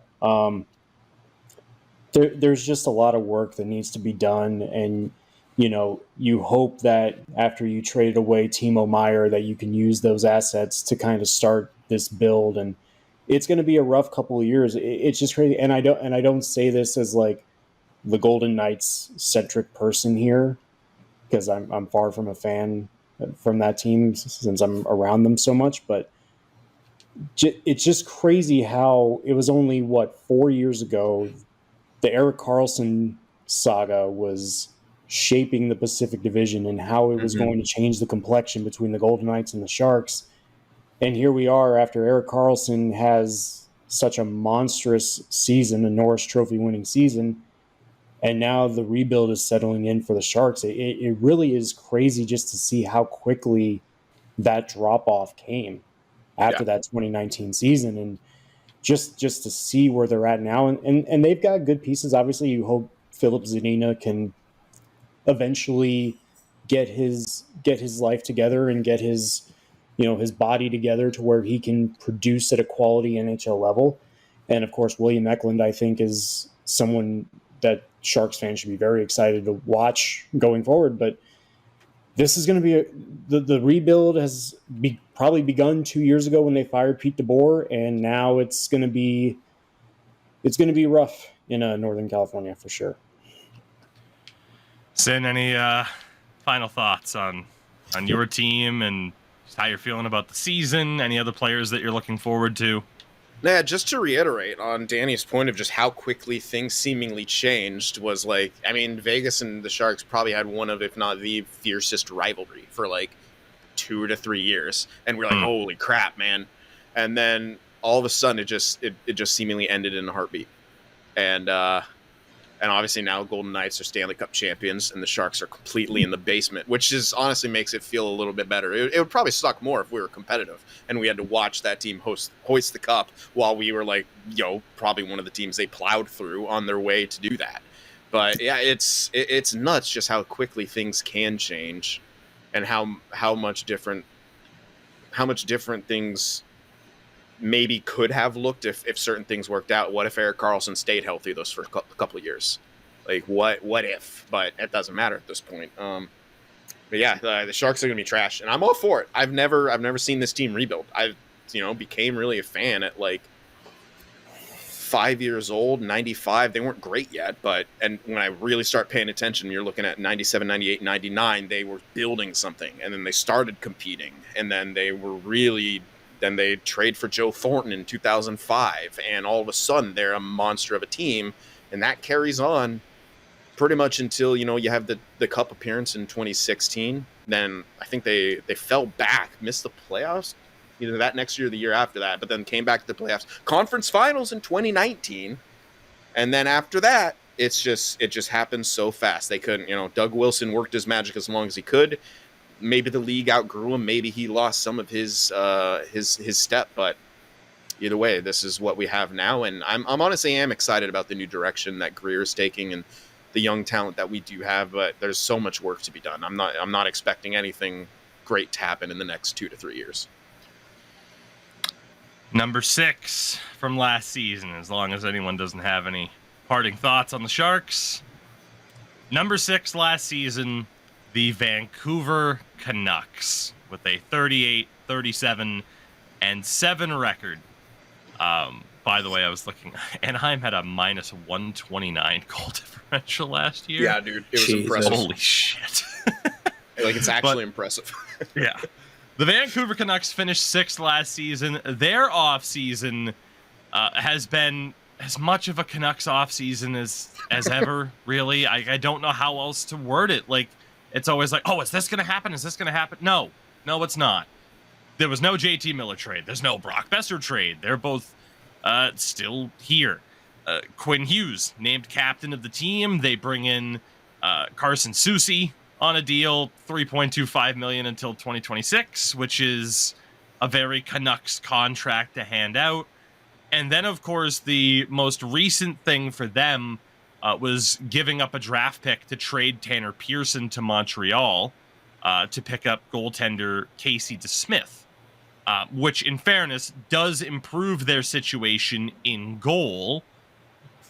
There's just a lot of work that needs to be done, and you hope that after you traded away Timo Meier that you can use those assets to kind of start this build. And it's going to be a rough couple of years. It's just crazy, and I don't say this as like the Golden Knights centric person here, because I'm far from a fan from that team since I'm around them so much, but it's just crazy how it was only 4 years ago the Erik Karlsson saga was shaping the Pacific Division and how it was going to change the complexion between the Golden Knights and the Sharks. And here we are after Erik Karlsson has such a monstrous season, a Norris Trophy winning season, and now the rebuild is settling in for the Sharks. It really is crazy just to see how quickly that drop-off came after that 2019 season, and just to see where they're at now. And they've got good pieces. Obviously, you hope Philip Zadina can eventually get his life together and get his body together to where he can produce at a quality NHL level. And of course, William Eklund, I think, is someone that Sharks fans should be very excited to watch going forward. But this is going to be the rebuild has probably begun 2 years ago when they fired Pete DeBoer, and now it's going to be rough in Northern California for sure. Sin, any final thoughts on your team and how you're feeling about the season? Any other players that you're looking forward to? Yeah, just to reiterate on Danny's point of just how quickly things seemingly changed was Vegas and the Sharks probably had one of, if not the fiercest rivalry for 2 to 3 years. And we're like, holy crap, man. And then all of a sudden it just seemingly ended in a heartbeat. And obviously now Golden Knights are Stanley Cup champions and the Sharks are completely in the basement, which is honestly makes it feel a little bit better. It would probably suck more if we were competitive and we had to watch that team hoist the cup while we were probably one of the teams they plowed through on their way to do that. But yeah, it's nuts just how quickly things can change and how much different things maybe could have looked if certain things worked out. What if Erik Karlsson stayed healthy those first couple of years? What if? But it doesn't matter at this point. But yeah, the Sharks are gonna be trash, and I'm all for it. I've never seen this team rebuild. I became really a fan at 5 years old, 95. They weren't great yet, and when I really start paying attention, you're looking at 97, 98, 99. They were building something, and then they started competing, and then then they trade for Joe Thornton in 2005, and all of a sudden they're a monster of a team, and that carries on pretty much until you have the Cup appearance in 2016. Then I think they fell back, missed the playoffs either that next year or the year after that, but then came back to the playoffs, conference finals in 2019, and then after that it just happened so fast. They couldn't. Doug Wilson worked his magic as long as he could. Maybe the league outgrew him. Maybe he lost some of his step. But either way, this is what we have now, and I'm honestly excited about the new direction that Greer is taking and the young talent that we do have. But there's so much work to be done. I'm not expecting anything great to happen in the next 2 to 3 years. Number 6 from last season, as long as anyone doesn't have any parting thoughts on the Sharks. Number 6 last season, the Vancouver Canucks, with a 38, 37, and 7 record. By the way, I was looking, Anaheim had a minus 129 goal differential last year. Yeah, dude, it was impressive. Holy shit. Like, it's actually impressive. Yeah. The Vancouver Canucks finished 6th last season. Their offseason has been as much of a Canucks offseason as ever, really. I don't know how else to word it. Like, it's always like, oh, is this going to happen? Is this going to happen? No, it's not. There was no JT Miller trade. There's no Brock Besser trade. They're both still here. Quinn Hughes named captain of the team. They bring in Carson Soucy on a deal, $3.25 million until 2026, which is a very Canucks contract to hand out. And then, of course, the most recent thing for them was giving up a draft pick to trade Tanner Pearson to Montreal to pick up goaltender Casey DeSmith, which, in fairness, does improve their situation in goal.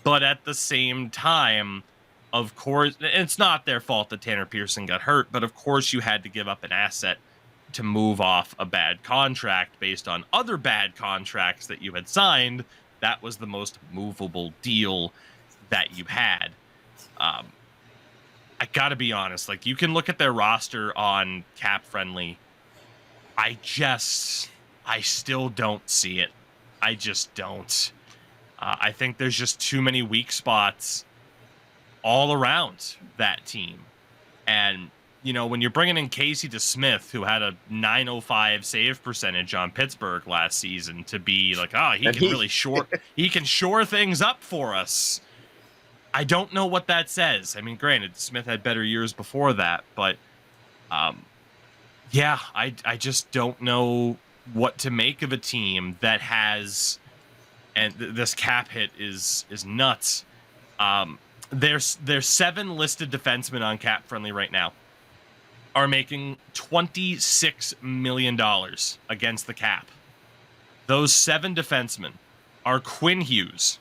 But at the same time, of course, it's not their fault that Tanner Pearson got hurt, but of course you had to give up an asset to move off a bad contract based on other bad contracts that you had signed. That was the most movable deal that you had. I gotta be honest, like, you can look at their roster on Cap Friendly. I still don't see it. I just don't. I think there's just too many weak spots all around that team. And, you know, when you're bringing in Casey DeSmith, who had a .905 save percentage on Pittsburgh last season, to be like, he can shore things up for us. I don't know what that says. I mean, granted, Smith had better years before that, but yeah, I just don't know what to make of a team that has, and this cap hit is nuts. There's 7 listed defensemen on Cap Friendly right now are making $26 million against the cap. Those 7 defensemen are Quinn Hughes,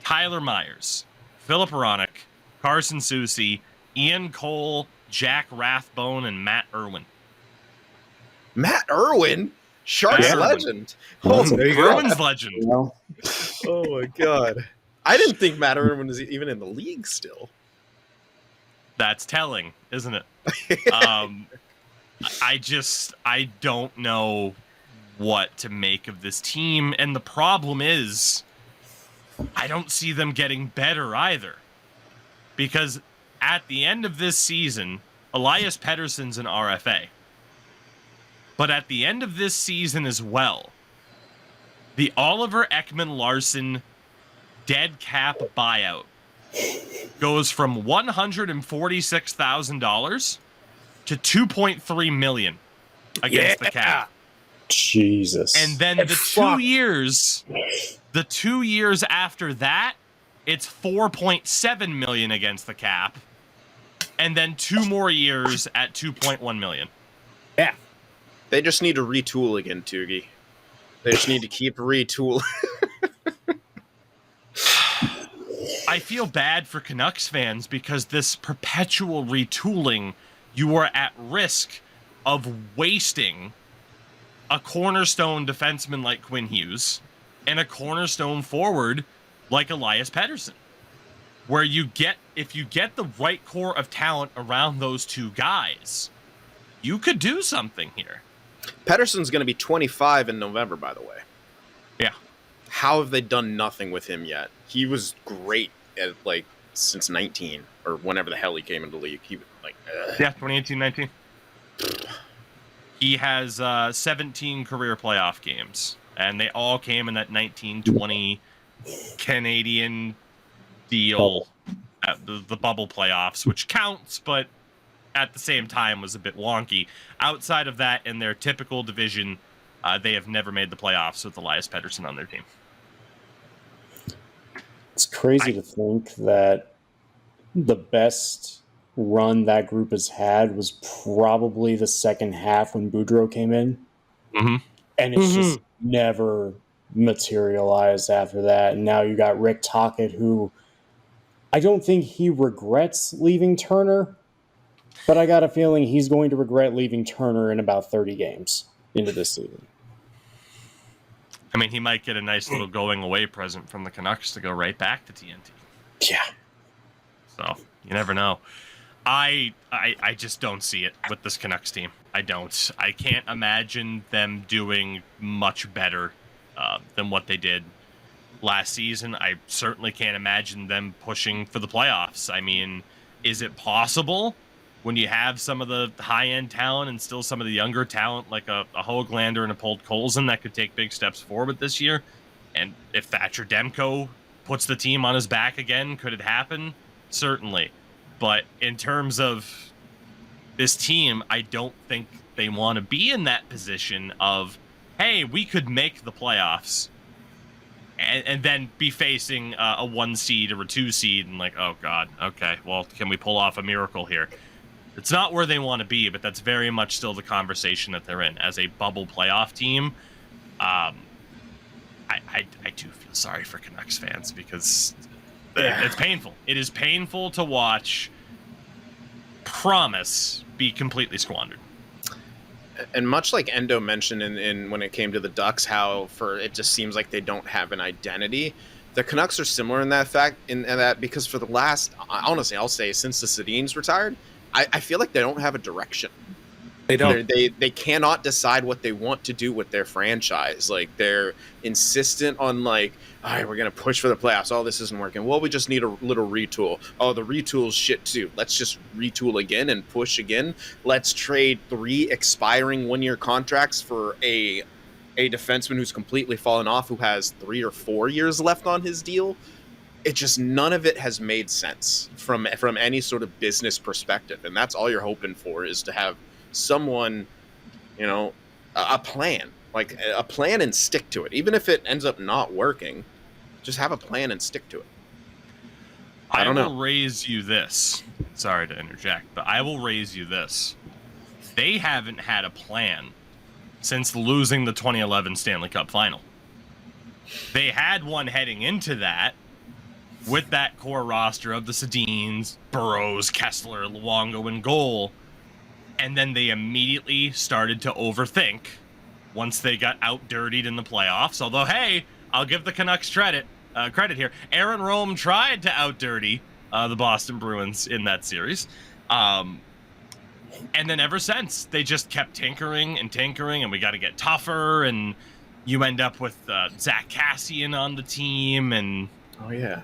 Tyler Myers, Philip Hronek, Carson Soucy, Ian Cole, Jack Rathbone, and Matt Irwin. Matt Irwin? Sharks legend. Oh, there you go. Irwin's legend. You know? Oh my god. I didn't think Matt Irwin was even in the league still. That's telling, isn't it? I don't know what to make of this team, and the problem is I don't see them getting better either. Because at the end of this season, Elias Pettersson's an RFA. But at the end of this season as well, the Oliver Ekman-Larsson dead cap buyout goes from $146,000 to $2.3 million against the cap. Jesus. And then the 2 years after that, it's $4.7 million against the cap. And then 2 more years at $2.1 million. Yeah. They just need to retool again, Tougie. They just need to keep retooling. I feel bad for Canucks fans because this perpetual retooling, you are at risk of wasting a cornerstone defenseman like Quinn Hughes and a cornerstone forward like Elias Pettersson. Where if you get the right core of talent around those 2 guys, you could do something here. Pettersson's going to be 25 in November, by the way. Yeah. How have they done nothing with him yet? He was great at, like, since 19 or whenever the hell he came into the league. He was like, yeah, 2018-19. He has 17 career playoff games, and they all came in that 19-20 Canadian deal at the bubble playoffs, which counts, but at the same time was a bit wonky. Outside of that, in their typical division, they have never made the playoffs with Elias Pettersson on their team. It's crazy to think that the best run that group has had was probably the second half when Boudreaux came in. Mm-hmm. And it's just never materialized after that. And now you got Rick Tocchet, who I don't think he regrets leaving Turner, but I got a feeling he's going to regret leaving Turner in about 30 games into this season. I mean, he might get a nice little going away present from the Canucks to go right back to TNT. Yeah. So, you never know. I just don't see it with this Canucks team. I don't. I can't imagine them doing much better than what they did last season. I certainly can't imagine them pushing for the playoffs. I mean, is it possible when you have some of the high-end talent and still some of the younger talent like a Höglander and a Polt Colson that could take big steps forward this year? And if Thatcher Demko puts the team on his back again, could it happen? Certainly. But in terms of this team, I don't think they want to be in that position of, hey, we could make the playoffs and then be facing a 1 seed or a 2 seed and like, oh God, okay, well, can we pull off a miracle here? It's not where they want to be, but that's very much still the conversation that they're in as a bubble playoff team. I do feel sorry for Canucks fans because it's painful. It is painful to watch promise be completely squandered. And much like Endo mentioned in when it came to the Ducks, how it just seems like they don't have an identity. The Canucks are similar in that fact, in that because for the last, honestly, I'll say since the Sedins retired, I feel like they don't have a direction. They don't. They cannot decide what they want to do with their franchise. Like, they're insistent on, like, all right, we're going to push for the playoffs. Oh, this isn't working. Well, we just need a little retool. Oh, the retool's shit too. Let's just retool again and push again. Let's trade 3 expiring 1-year contracts for a defenseman who's completely fallen off, who has 3 or 4 years left on his deal. It just, none of it has made sense from any sort of business perspective. And that's all you're hoping for, is to have someone, a plan, like a plan, and stick to it. Even if it ends up not working, just have a plan and stick to it. I don't know. I will raise you this. Sorry to interject, but I will raise you this. They haven't had a plan since losing the 2011 Stanley Cup final. They had one heading into that with that core roster of the Sedins, Burrows, Kessler, Luongo in goal. And then they immediately started to overthink once they got out-dirtied in the playoffs. Although, hey, I'll give the Canucks credit here. Aaron Rome tried to out-dirty the Boston Bruins in that series. And then ever since, they just kept tinkering, and we got to get tougher, and you end up with Zach Kassian on the team, and Oh, yeah.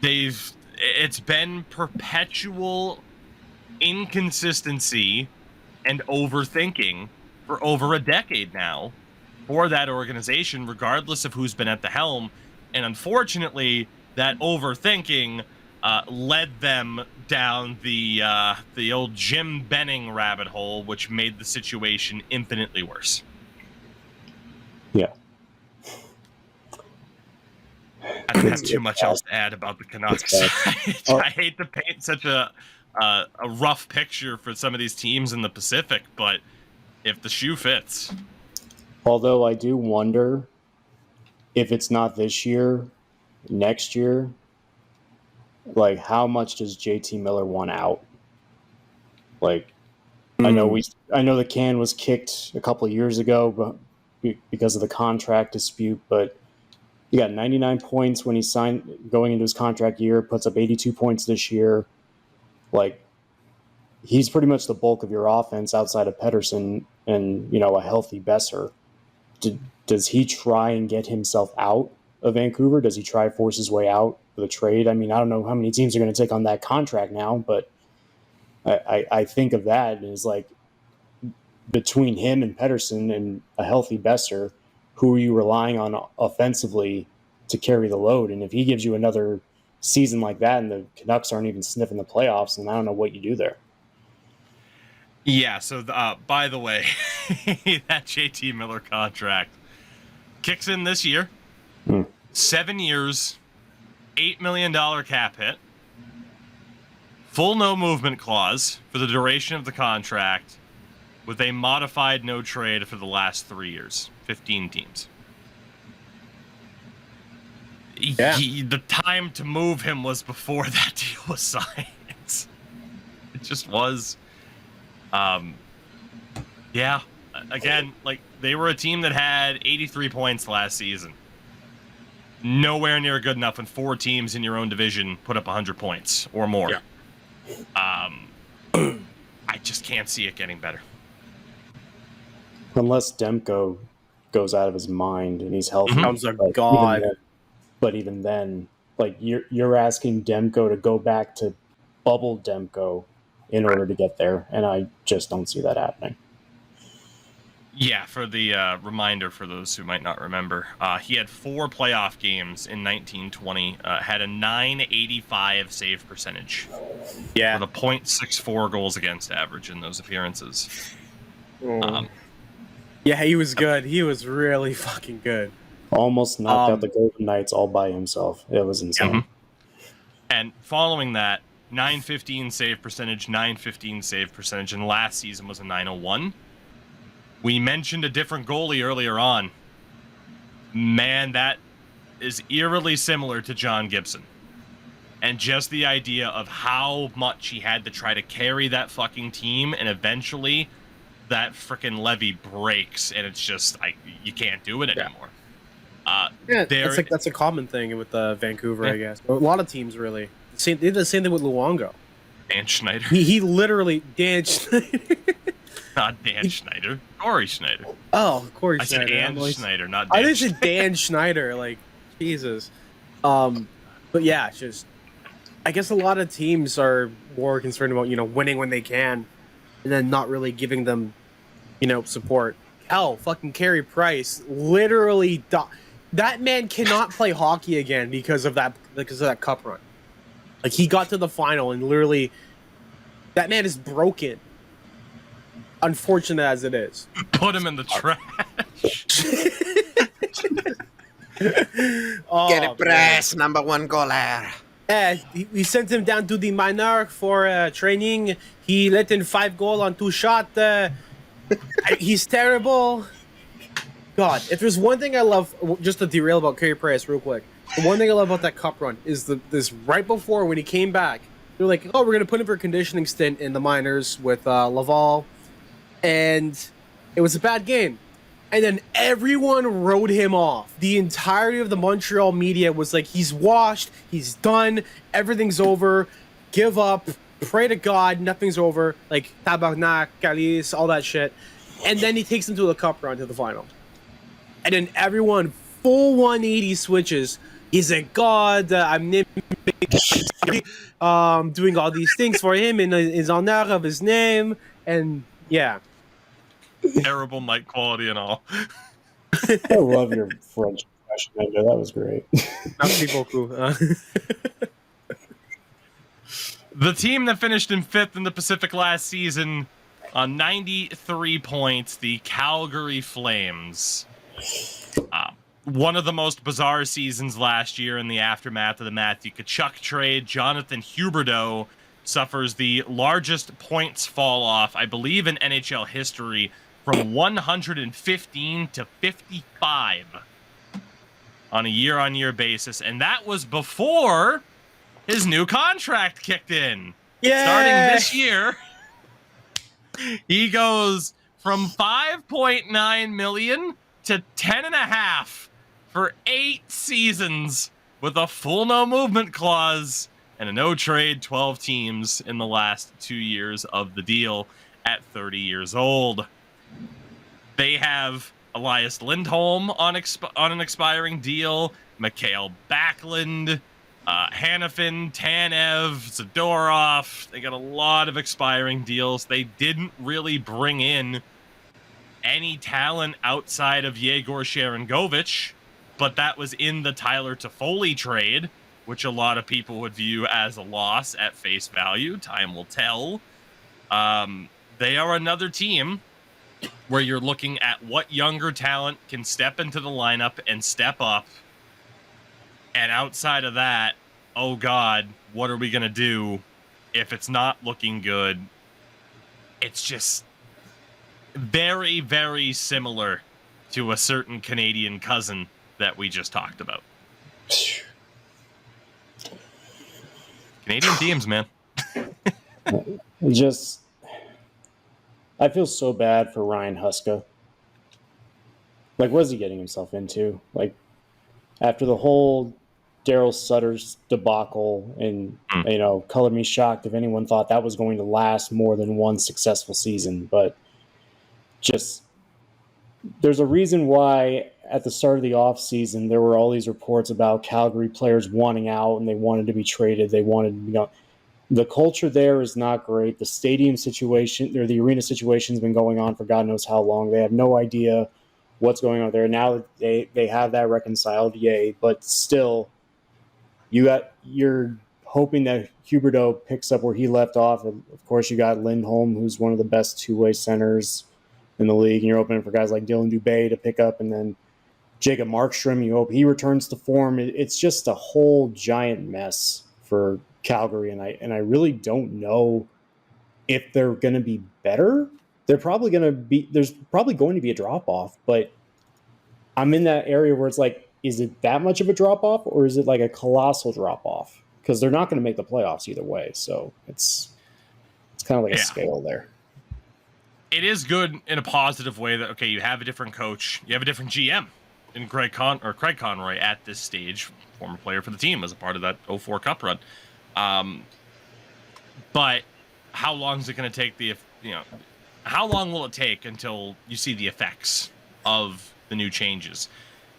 it's been perpetual inconsistency and overthinking for over a decade now for that organization, regardless of who's been at the helm. And unfortunately, that overthinking led them down the old Jim Benning rabbit hole, which made the situation infinitely worse. Yeah. I don't have too much else to add about the Canucks. I hate to paint such a rough picture for some of these teams in the Pacific, but if the shoe fits. Although I do wonder if it's not this year, next year, like how much does JT Miller want out? Like, I know the can was kicked a couple of years ago, but because of the contract dispute, but he got 99 points when he signed going into his contract year, puts up 82 points this year. Like, he's pretty much the bulk of your offense outside of Pettersson and, a healthy Besser. Does he try and get himself out of Vancouver? Does he try to force his way out with a trade? I mean, I don't know how many teams are going to take on that contract now, but I think of that as like, between him and Pettersson and a healthy Besser, who are you relying on offensively to carry the load? And if he gives you another season like that and the Canucks aren't even sniffing the playoffs, then I don't know what you do there. Yeah, so by the way, that JT Miller contract kicks in this year. 7 years, $8 million cap hit, full no movement clause for the duration of the contract, with a modified no trade for the last 3 years, 15 teams. Yeah. The time to move him was before that deal was signed. It just was. Yeah. Again, like, they were a team that had 83 points last season. Nowhere near good enough when 4 teams in your own division put up 100 points or more. Yeah. I just can't see it getting better. Unless Demko goes out of his mind and he's healthy. Becomes a But god. even then, like you're asking Demko to go back to bubble Demko in order to get there, and I just don't see that happening. Yeah, for the reminder for those who might not remember, he had 4 playoff games in 1920, had a .985 save percentage, Yeah. with a .64 goals against average in those appearances. Yeah, he was good. He was really fucking good. Almost knocked out the Golden Knights all by himself. It was insane. And following that, .915 save percentage, .915 save percentage, and last season was a .901. We mentioned a different goalie earlier on. Man, that is eerily similar to John Gibson. And just the idea of how much he had to try to carry that fucking team, and eventually that freaking levee breaks, and it's just, you can't do it anymore. Yeah, that's a common thing with Vancouver, I guess. A lot of teams, really. They did the same thing with Luongo. Dan Schneider. He literally... Dan Schneider. Not Dan Schneider. Corey Schneider. Oh, Corey Schneider. I said Dan Schneider, not Dan I just said Dan Schneider. Like, Jesus. But yeah, it's just... I guess a lot of teams are more concerned about, winning when they can, and then not really giving them, support. Hell, fucking Carey Price literally... That man cannot play hockey again because of that cup run. Like, he got to the final and literally... That man is broken. Unfortunate as it is. Put him in the trash. Get it, press, number 1 goaler. We sent him down to the minor for training. He let in 5 goals on 2 shots. He's terrible. God, if there's one thing I love, just to derail about Carey Price real quick, the one thing I love about that cup run is this right before when he came back, they're like, oh, we're going to put him for a conditioning stint in the minors with Laval. And it was a bad game. And then everyone wrote him off. The entirety of the Montreal media was like, he's washed, he's done, everything's over, give up, pray to God, nothing's over, like tabarnak, calice, all that shit. And then he takes him to the cup run to the final. And then everyone full 180 switches. He's a god, I'm doing all these things for him in his honor of his name. And yeah. Terrible mic quality and all. I love your French impression. That was great. Merci beaucoup. The team that finished in 5th in the Pacific last season on 93 points, the Calgary Flames. One of the most bizarre seasons last year in the aftermath of the Matthew Tkachuk trade. Jonathan Huberdeau suffers the largest points fall off, I believe, in NHL history, from 115 to 55 on a year-on-year basis, and that was before his new contract kicked in. Yeah. Starting this year, he goes from $5.9 million to $10.5 for 8 seasons with a full no movement clause and a no trade 12 teams in the last 2 years of the deal at 30 years old. They have Elias Lindholm on an expiring deal, Mikhail Backlund, Hanifin, Tanev, Zadorov. They got a lot of expiring deals. They didn't really bring in any talent outside of Yegor Sharangovich, but that was in the Tyler Toffoli trade, which a lot of people would view as a loss at face value. Time will tell. They are another team where you're looking at what younger talent can step into the lineup and step up. And outside of that, oh God, what are we going to do if it's not looking good? It's just very, very similar to a certain Canadian cousin that we just talked about. Canadian teams, man. I feel so bad for Ryan Huska. Like, what is he getting himself into? Like, after the whole Daryl Sutter's debacle, and color me shocked if anyone thought that was going to last more than one successful season. But just there's a reason why at the start of the offseason there were all these reports about Calgary players wanting out and they wanted to be traded. They wanted the culture there is not great. The stadium situation or the arena situation has been going on for God knows how long. They have no idea what's going on there. Now they have that reconciled, yay, but still you're hoping that Huberdeau picks up where he left off. Of course, you got Lindholm, who's one of the best two-way centers in the league, and you're opening for guys like Dylan Dubé to pick up, and then Jacob Markstrom, you hope he returns to form. It's just a whole giant mess for Calgary, and I really don't know if they're going to be better. There's probably going to be a drop-off, but I'm in that area where it's like, is it that much of a drop-off, or is it like a colossal drop-off? Because they're not going to make the playoffs either way, so it's kind of like a scale there. It is good in a positive way that, okay, you have a different coach, you have a different GM in Craig Conroy at this stage, former player for the team as a part of that 04 Cup run. But how long is it going to take how long will it take until you see the effects of the new changes?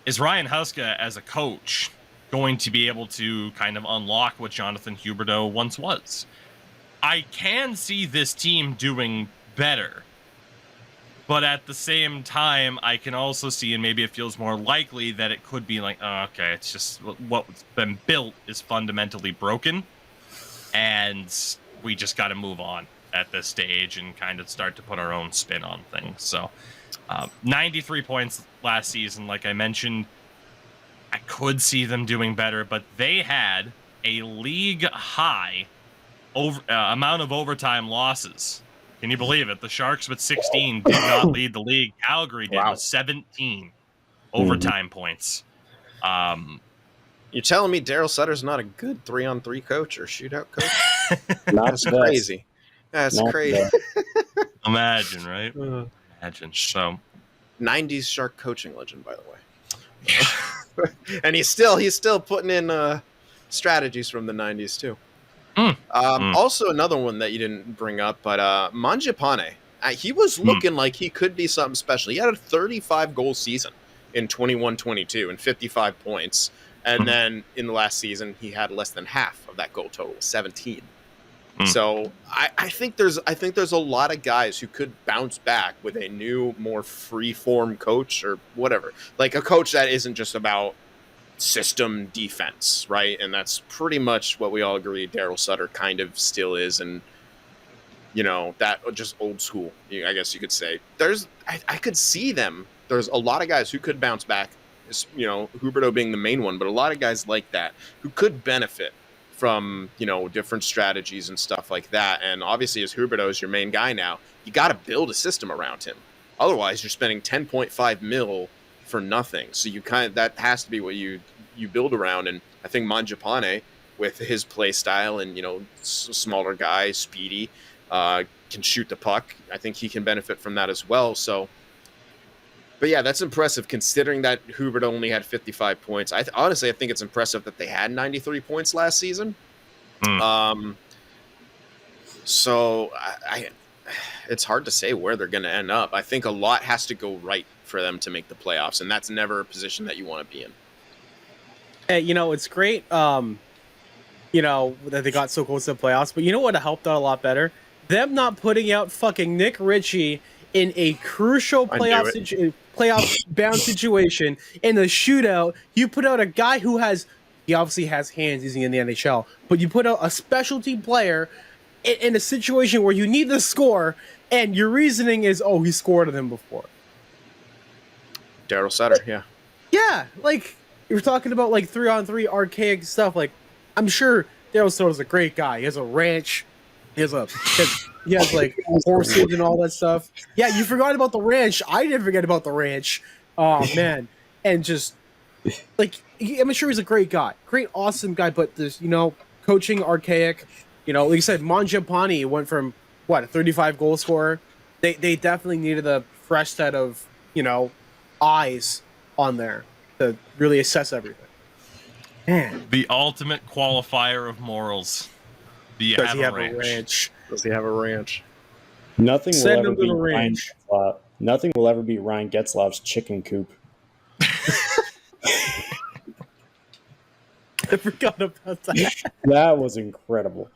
Is Ryan Huska as a coach going to be able to kind of unlock what Jonathan Huberdeau once was? I can see this team doing better, but at the same time, I can also see, and maybe it feels more likely, that it could be like, oh, okay, it's just what's been built is fundamentally broken, and we just got to move on at this stage and kind of start to put our own spin on things. So 93 points last season, like I mentioned, I could see them doing better, but they had a league high amount of overtime losses. Can you believe it? The Sharks with 16 did not lead the league. Calgary did with 17 overtime points. You're telling me Daryl Sutter's not a good 3-on-3 coach or shootout coach? That's crazy. That's crazy. Imagine, right? Imagine. So, 90s Shark coaching legend, by the way. And he's still putting in strategies from the 90s too. Also, another one that you didn't bring up, but Mangiapane. He was looking like he could be something special. He had a 35-goal season in 21-22 and 55 points. And then in the last season, he had less than half of that goal total, 17. So I think there's a lot of guys who could bounce back with a new, more free-form coach or whatever. Like a coach that isn't just about system defense, right? And that's pretty much what we all agree Daryl Sutter kind of still is, and that just old school, I guess you could say. I could see them. There's a lot of guys who could bounce back, Huberdeau being the main one, but a lot of guys like that who could benefit from different strategies and stuff like that. And obviously, as Huberdeau is your main guy now, you got to build a system around him. Otherwise, you're spending $10.5 million for nothing. So that has to be what you build around. And I think Mangiapane, with his play style and smaller guy, speedy, can shoot the puck, I think he can benefit from that as well. So, but yeah, that's impressive considering that Huberdeau only had 55 points. Honestly, I think it's impressive that they had 93 points last season. So it's hard to say where they're going to end up. I think a lot has to go right for them to make the playoffs, and that's never a position that you want to be in. Hey, it's great, that they got so close to the playoffs, but you know what helped out a lot better? Them not putting out fucking Nick Ritchie in a crucial playoff bound situation in the shootout. You put out a guy who he obviously has hands using in the NHL, but you put out a specialty player in a situation where you need the score, and your reasoning is, he scored on him before. Daryl Sutter, yeah. Yeah, like, you're talking about, 3-on-3 archaic stuff. Like, I'm sure Daryl Sutter's a great guy. He has a ranch. He has horses and all that stuff. Yeah, you forgot about the ranch. I didn't forget about the ranch. Oh, man. And just, I'm sure he's a great guy. Great, awesome guy, but there's, coaching archaic. Like you said, Mangiapane went from, a 35-goal scorer. They definitely needed a fresh set of, eyes on there to really assess everything. Man, The ultimate qualifier of morals. Do you does have he a have ranch? a ranch? Does he have a ranch? Nothing will Send ever him to be the Ryan ranch. Getzlaff. Nothing will ever be Ryan Getzlaff's chicken coop. I forgot about that. That was incredible.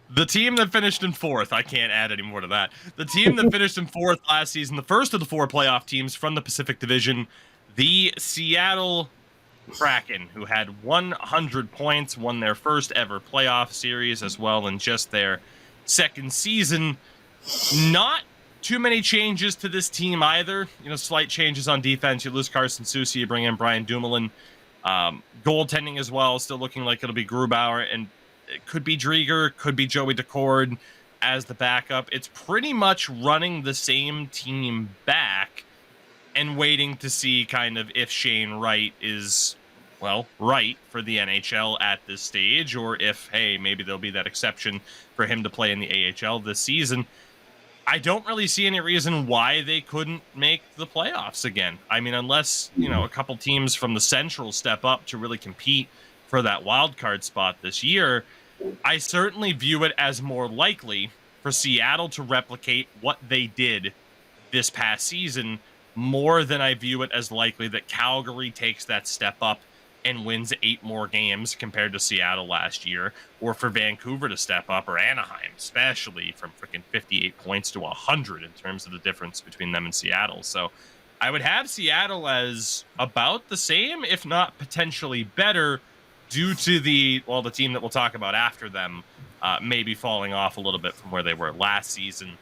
The team that finished in fourth, I can't add any more to that. The team that finished in fourth last season, the first of the 4 playoff teams from the Pacific Division, the Seattle Kraken, who had 100 points, won their first ever playoff series as well in just their second season. Not too many changes to this team either. Slight changes on defense. You lose Carson Soucy, you bring in Brian Dumoulin. Goaltending as well, still looking like it'll be Grubauer, and it could be Drieger, could be Joey Decord as the backup. It's pretty much running the same team back and waiting to see kind of if Shane Wright is, right for the NHL at this stage, or if, hey, maybe there'll be that exception for him to play in the AHL this season. I don't really see any reason why they couldn't make the playoffs again. I mean, unless, a couple teams from the Central step up to really compete for that wild card spot this year, I certainly view it as more likely for Seattle to replicate what they did this past season more than I view it as likely that Calgary takes that step up and wins 8 more games compared to Seattle last year, or for Vancouver to step up, or Anaheim, especially from freaking 58 points to 100 in terms of the difference between them and Seattle. So I would have Seattle as about the same, if not potentially better, due to the team that we'll talk about after them maybe falling off a little bit from where they were last season.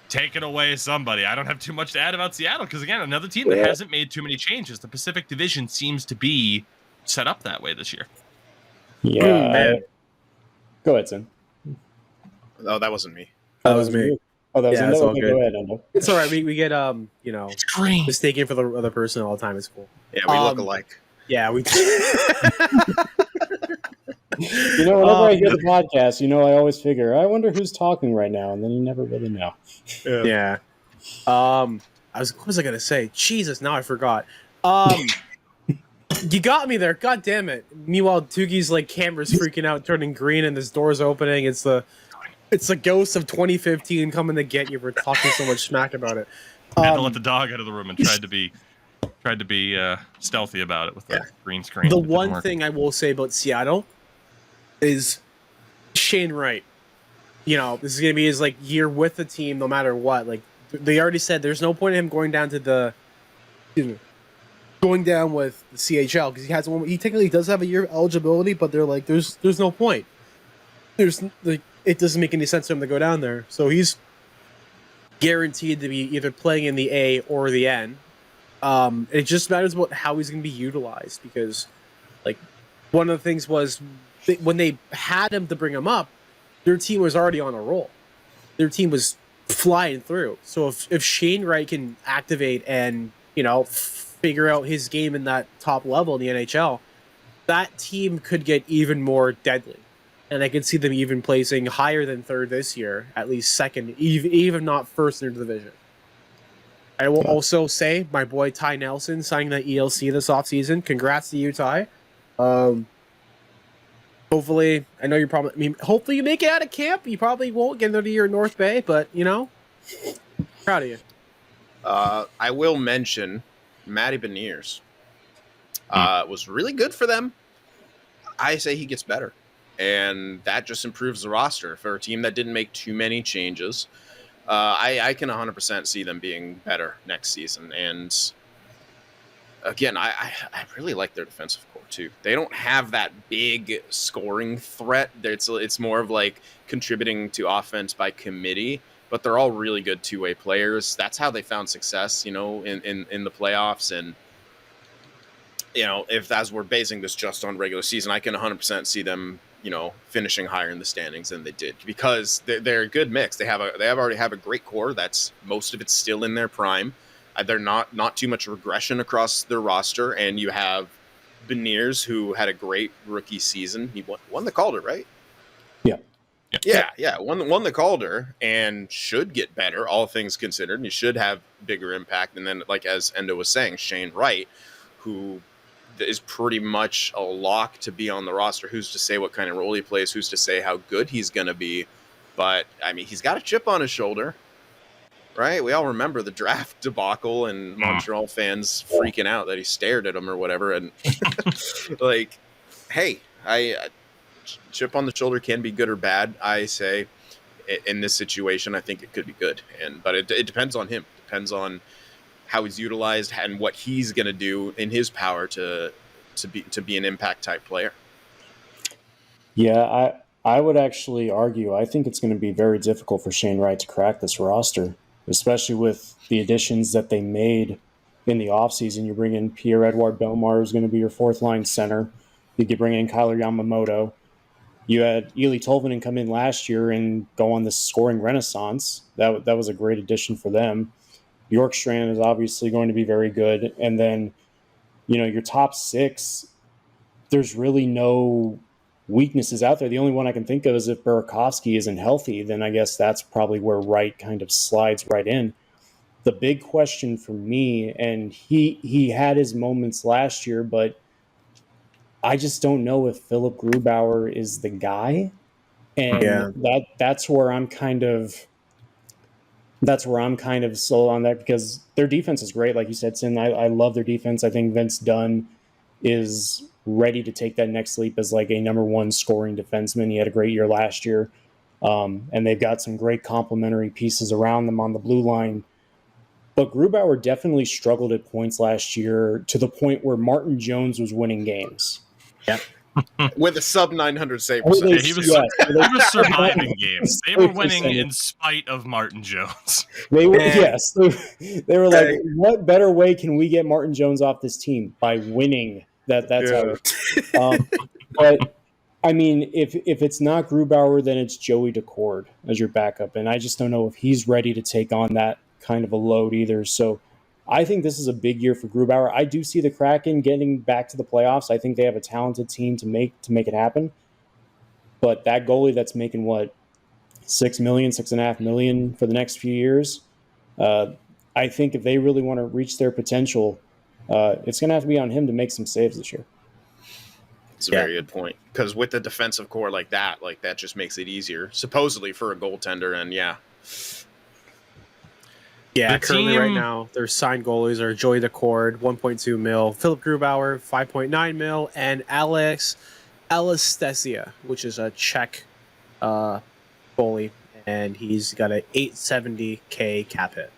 Take it away, somebody. I don't have too much to add about Seattle because, again, another team that hasn't made too many changes. The Pacific Division seems to be set up that way this year. Yeah. Go ahead, Sin. Oh, that wasn't me. That was me. Oh, that was Yeah, it's all good. Go ahead, Endo. It's all right. We get It's green. mistaken for the other person all the time. It's cool. Yeah, we look alike. Yeah, we. Whenever I hear the podcast, I always figure, I wonder who's talking right now, and then you never really know. Yeah. What was I gonna say? Jesus, now I forgot. You got me there. God damn it. Meanwhile, Tougie's camera's freaking out, turning green, and this door's opening. It's the ghost of 2015 coming to get you for talking so much smack about it. Had to let the dog out of the room and tried to be stealthy about it with the green screen. The one thing I will say about Seattle is Shane Wright. This is gonna be his year with the team, no matter what. They already said there's no point in him going down with the CHL because he technically does have a year of eligibility, but they're like, there's no point. It doesn't make any sense for him to go down there. So he's guaranteed to be either playing in the A or the N. It just matters about how he's going to be utilized because, one of the things was when they had him to bring him up, their team was already on a roll. Their team was flying through. So if Shane Wright can activate and figure out his game in that top level in the NHL, that team could get even more deadly. And I could see them even placing higher than third this year, at least second, even not first in the division. I will also say my boy Ty Nelson signing that ELC this offseason. Congrats to you, Ty. Hopefully, I know you're probably. I mean, hopefully you make it out of camp. You probably won't get into your North Bay, but proud of you. I will mention Matty Beniers. Was really good for them. I say he gets better, and that just improves the roster for a team that didn't make too many changes. I can 100% see them being better next season. And again, I really like their defensive core too. They don't have that big scoring threat. It's more of contributing to offense by committee, but they're all really good two-way players. That's how they found success, in the playoffs. And, if as we're basing this just on regular season, I can 100% see them finishing higher in the standings than they did because they're a good mix. They already have a great core. That's most of it's still in their prime. They're not too much regression across their roster. And you have Beniers, who had a great rookie season. He won the Calder, right? Yeah. Won the Calder and should get better, all things considered. And he should have bigger impact. And then, as Endo was saying, Shane Wright, who is pretty much a lock to be on the roster. Who's to say what kind of role he plays? Who's to say how good he's going to be? But, I mean, he's got a chip on his shoulder, right? We all remember the draft debacle and Montreal fans freaking out that he stared at him or whatever. And, like, hey, chip on the shoulder can be good or bad. I say in this situation, I think it could be good. But it depends on him. It depends on how he's utilized and what he's going to do in his power to be an impact type player. Yeah, I would actually argue, I think it's going to be very difficult for Shane Wright to crack this roster, especially with the additions that they made in the offseason. You bring in Pierre-Edouard Bellemare, who's going to be your fourth-line center. You could bring in Kyler Yamamoto. You had Eli Tolvanen come in last year and go on this scoring renaissance. That was a great addition for them. Bjorkstrand is obviously going to be very good. And then, your top six, there's really no weaknesses out there. The only one I can think of is if Burakovsky isn't healthy, then I guess that's probably where Wright kind of slides right in. The big question for me, and he had his moments last year, but I just don't know if Philip Grubauer is the guy. And that's where I'm kind of sold on that, because their defense is great. Like you said, Sin, I love their defense. I think Vince Dunn is ready to take that next leap as like a number one scoring defenseman. He had a great year last year. And they've got some great complementary pieces around them on the blue line. But Grubauer definitely struggled at points last year, to the point where Martin Jones was winning games. Yeah. With a sub 900 save Yeah, percentage. he was surviving games. They were winning in spite of Martin Jones. They were, yes. They were like, what better way can we get Martin Jones off this team? By winning. That's how. But I mean, if it's not Grubauer, then it's Joey Decord as your backup, and I just don't know if he's ready to take on that kind of a load either. So I think this is a big year for Grubauer. I do see the Kraken getting back to the playoffs. I think they have a talented team to make it happen. But that goalie that's making what, $6.5 million for the next few years, I think if they really want to reach their potential, it's going to have to be on him to make some saves this year. It's a very good point, because with the defensive core like that just makes it easier, supposedly, for a goaltender. And currently right now, their signed goalies are Joey Decord, 1.2 mil, Philip Grubauer, 5.9 mil, and Alex Alastesia, which is a Czech goalie, and he's got an $870K cap hit.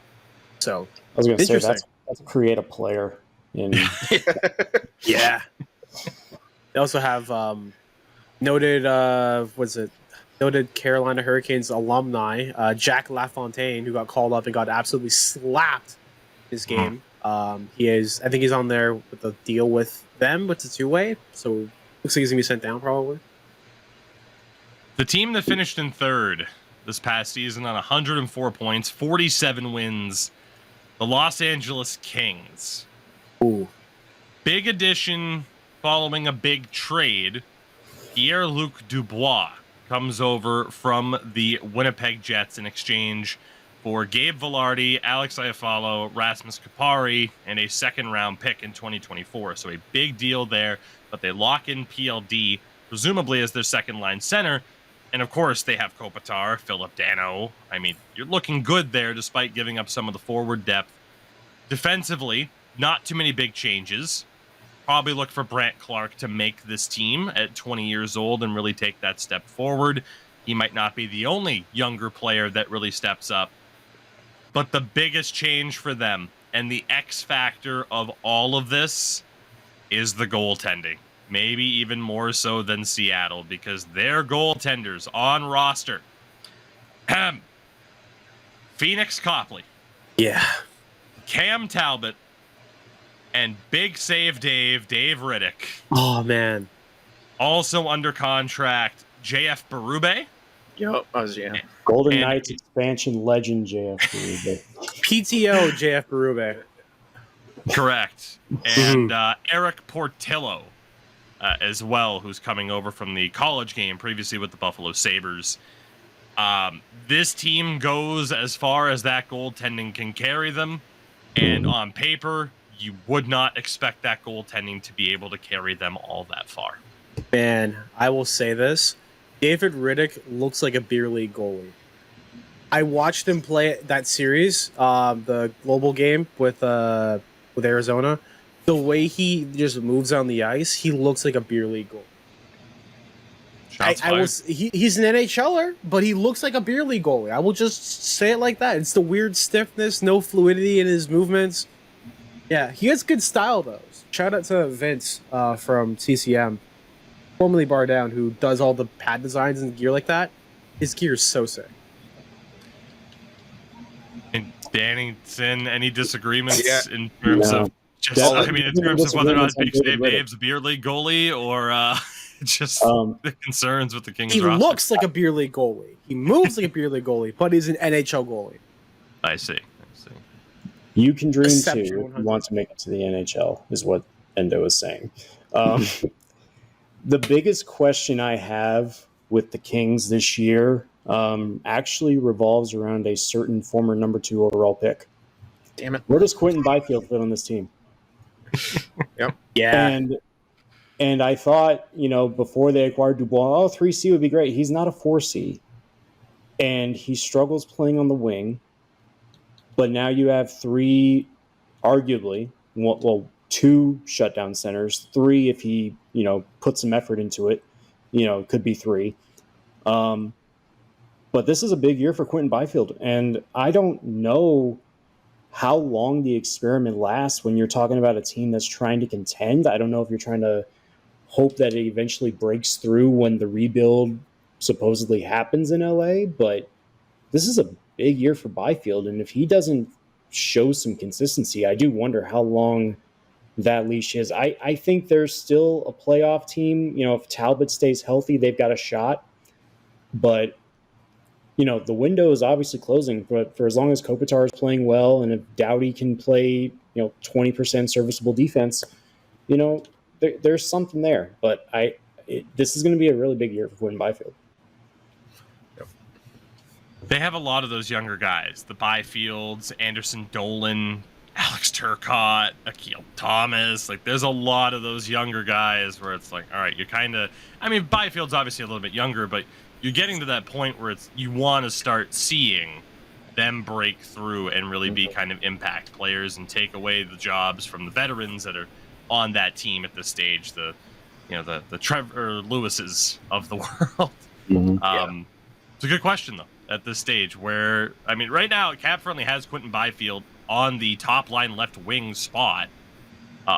So I was going to say that's create a player in. Yeah. They also have noted Carolina Hurricanes alumni, Jack LaFontaine, who got called up and got absolutely slapped this game. I think he's on there with a deal with them, with the two-way. So looks like he's gonna be sent down probably. The team that finished in third this past season on 104 points, 47 wins, the Los Angeles Kings. Ooh. Big addition following a big trade. Pierre-Luc Dubois comes over from the Winnipeg Jets in exchange for Gabe Vilardi, Alex Iafallo, Rasmus Kupari, and a second-round pick in 2024. So a big deal there, but they lock in PLD, presumably as their second-line center. And, of course, they have Kopitar, Philip Dano. I mean, you're looking good there despite giving up some of the forward depth. Defensively, not too many big changes. Probably look for Brant Clark to make this team at 20 years old and really take that step forward. He might not be the only younger player that really steps up. But the biggest change for them, and the X factor of all of this, is the goaltending. Maybe even more so than Seattle, because their goaltenders on roster. Phoenix Copley. Yeah. Cam Talbot. And big save Dave Riddick. Oh, man. Also under contract, JF Berube. Yep, Golden Knights expansion legend JF Berube. PTO JF Berube. Correct. And Eric Portillo as well, who's coming over from the college game previously with the Buffalo Sabres. This team goes as far as that goaltending can carry them. And on paper, you would not expect that goaltending to be able to carry them all that far. Man, I will say this. David Riddick looks like a beer league goalie. I watched him play that series, the global game with Arizona. The way he just moves on the ice, he looks like a beer league goalie. He's an NHLer, but he looks like a beer league goalie. I will just say it like that. It's the weird stiffness, no fluidity in his movements. Yeah, he has good style, though. Shout out to Vince from CCM, formerly Bar Down, who does all the pad designs and gear like that. His gear is so sick. And Danny, Sin, any disagreements Yeah. in terms of just, in terms of whether or not Big Save Riddick. Dave's a beer league goalie or just the concerns with the Kings He roster? looks like a beer league goalie. He moves like a beer league goalie, but he's an NHL goalie. I see. You can dream Exception too if 100. you want to make it to the NHL, is what Endo is saying. The biggest question I have with the Kings this year actually revolves around a certain former number 2 overall pick. Damn it. Where does Quentin Byfield fit on this team? Yep. Yeah. And I thought, before they acquired Dubois, 3C would be great. He's not a 4C. And he struggles playing on the wing. But now you have 3, arguably, 2 shutdown centers, 3 if he, put some effort into it, could be 3. But this is a big year for Quentin Byfield. And I don't know how long the experiment lasts when you're talking about a team that's trying to contend. I don't know if you're trying to hope that it eventually breaks through when the rebuild supposedly happens in LA, but this is a big year for Byfield, and if he doesn't show some consistency, I do wonder how long that leash is. I think there's still a playoff team. If Talbot stays healthy, they've got a shot, but the window is obviously closing, but for as long as Kopitar is playing well, and if Doughty can play, 20% serviceable defense, there's something there. But this is going to be a really big year for Quentin Byfield. They have a lot of those younger guys, the Byfields, Anderson Dolan, Alex Turcotte, Akil Thomas. Like, there's a lot of those younger guys where it's like, all right, you're kind of, Byfield's obviously a little bit younger, but you're getting to that point where you want to start seeing them break through and really be kind of impact players and take away the jobs from the veterans that are on that team at this stage, the Trevor Lewises of the world. Mm-hmm. It's a good question, though, at this stage where, right now, Cap Friendly has Quentin Byfield on the top line left wing spot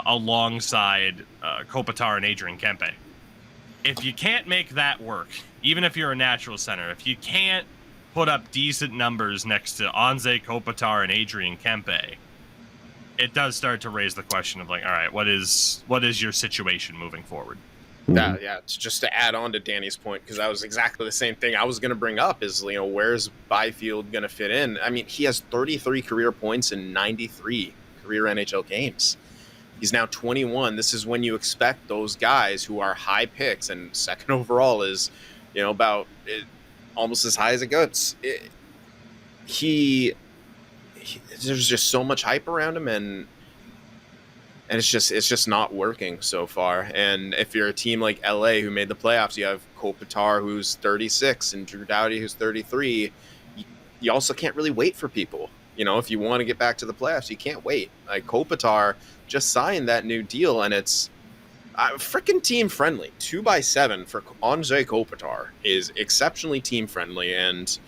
alongside Kopitar and Adrian Kempe. If you can't make that work, even if you're a natural center, if you can't put up decent numbers next to Anze Kopitar and Adrian Kempe, it does start to raise the question of, like, all right, what is your situation moving forward? Yeah, just to add on to Danny's point, because that was exactly the same thing I was going to bring up is, where's Byfield going to fit in? He has 33 career points in 93 career NHL games. He's now 21. This is when you expect those guys who are high picks, and second overall is, about almost as high as it gets. There's just so much hype around him, and it's just not working so far. And if you're a team like LA who made the playoffs, you have Kopitar who's 36 and Drew Doughty who's 33. You also can't really wait for people. If you want to get back to the playoffs, you can't wait. Like, Kopitar just signed that new deal, and it's freaking team friendly. 2x7 for Anze Kopitar is exceptionally team friendly, and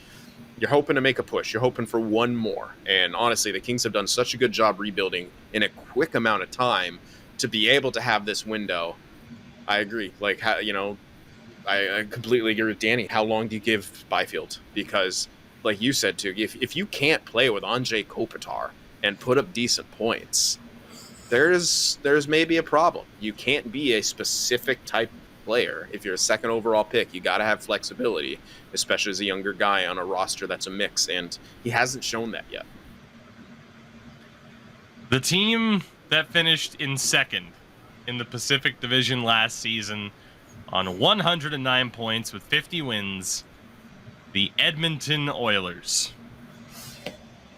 you're hoping to make a push. You're hoping for one more. And honestly, the Kings have done such a good job rebuilding in a quick amount of time to be able to have this window. I agree. Like, I completely agree with Danny. How long do you give Byfield? Because, like you said, Tougie, if you can't play with Anze Kopitar and put up decent points, there's maybe a problem. You can't be a specific type player. If you're a second overall pick, you got to have flexibility, especially as a younger guy on a roster that's a mix, and he hasn't shown that yet. The team that finished in second in the Pacific Division last season on 109 points with 50 wins, the Edmonton Oilers,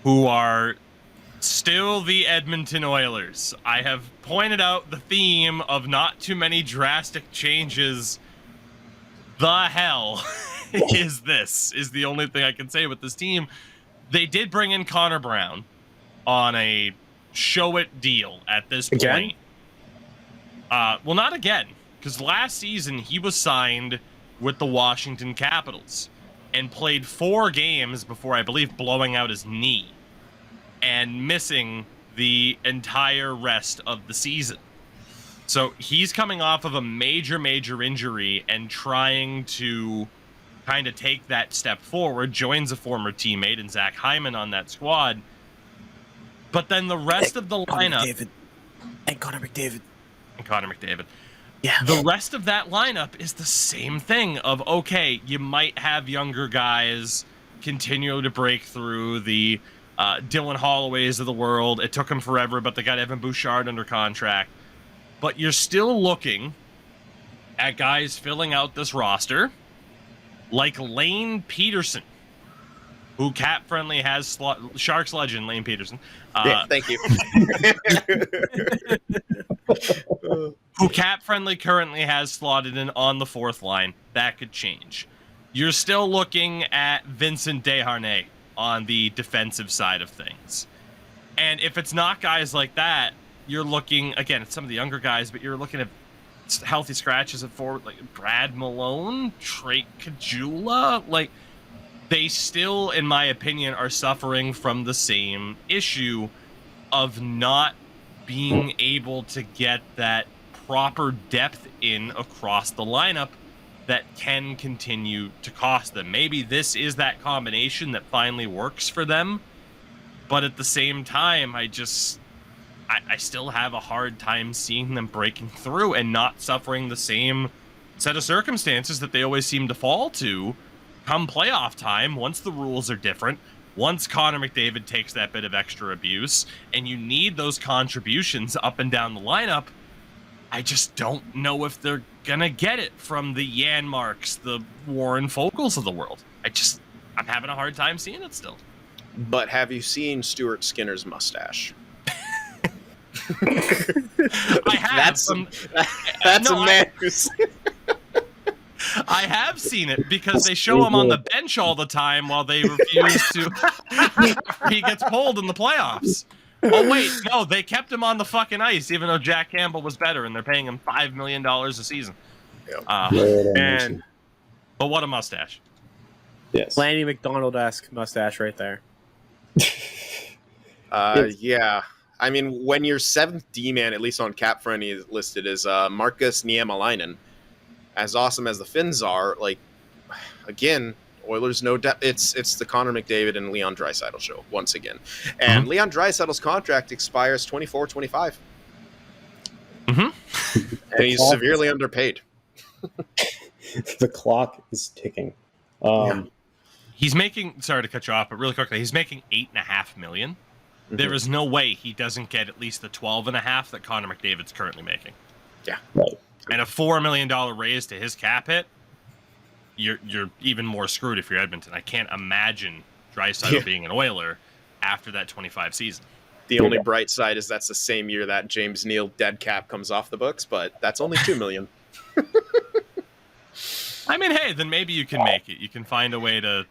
who are Still the Edmonton Oilers. I have pointed out the theme of not too many drastic changes. The hell is the only thing I can say with this team. They did bring in Connor Brown on a show-it deal at this point. Well, not again, because last season he was signed with the Washington Capitals and played 4 games before, I believe, blowing out his knee and missing the entire rest of the season. So he's coming off of a major injury and trying to kind of take that step forward, joins a former teammate and Zach Hyman on that squad. But then the rest of the lineup... Connor McDavid. Yeah. The rest of that lineup is the same thing of, okay, you might have younger guys continue to break through, the Dylan Holloways of the world. It took them forever, but they got Evan Bouchard under contract. But you're still looking at guys filling out this roster like Lane Peterson, who cap-friendly has Sharks legend Lane Peterson. Yeah, thank you. Who cap-friendly currently has slotted in on the 4th line. That could change. You're still looking at Vincent Desharnais on the defensive side of things. And if it's not guys like that, you're looking, again, at some of the younger guys, but you're looking at healthy scratches at forward, like Brad Malone, Trey Kajula. Like, they still, in my opinion, are suffering from the same issue of not being able to get that proper depth in across the lineup that can continue to cost them. Maybe this is that combination that finally works for them, but at the same time, I still have a hard time seeing them breaking through and not suffering the same set of circumstances that they always seem to fall to come playoff time, once the rules are different, once Connor McDavid takes that bit of extra abuse, and you need those contributions up and down the lineup. I just don't know if they're gonna get it from the Janmarks, the Warren Fogels of the world. I'm having a hard time seeing it still. But have you seen Stuart Skinner's mustache? I have. That's a man who's... I have seen it because they show him on the bench all the time while they refuse to. He gets pulled in the playoffs. Oh wait, no, they kept him on the fucking ice even though Jack Campbell was better, and they're paying him $5 million a season. But what a mustache! Yes, Lanny McDonald-esque mustache right there. Yeah. I mean, when your 7th D-man, at least on cap-friendly, is listed as Marcus Niemelainen, as awesome as the Finns are, like, again, Oilers no depth. It's the Connor McDavid and Leon Draisaitl show once again, and Leon Draisaitl's contract expires 24-25, and he's severely underpaid. The clock is ticking. He's making. Sorry to cut you off, but really quickly, he's making $8.5 million. There is no way he doesn't get at least the 12.5 that Connor McDavid's currently making. Yeah, right. And a $4 million raise to his cap hit, you're even more screwed if you're Edmonton. I can't imagine Draisaitl being an Oiler after that 25 season. The only bright side is that's the same year that James Neal dead cap comes off the books, but that's only $2 million. I mean, hey, then maybe you can make it. You can find a way to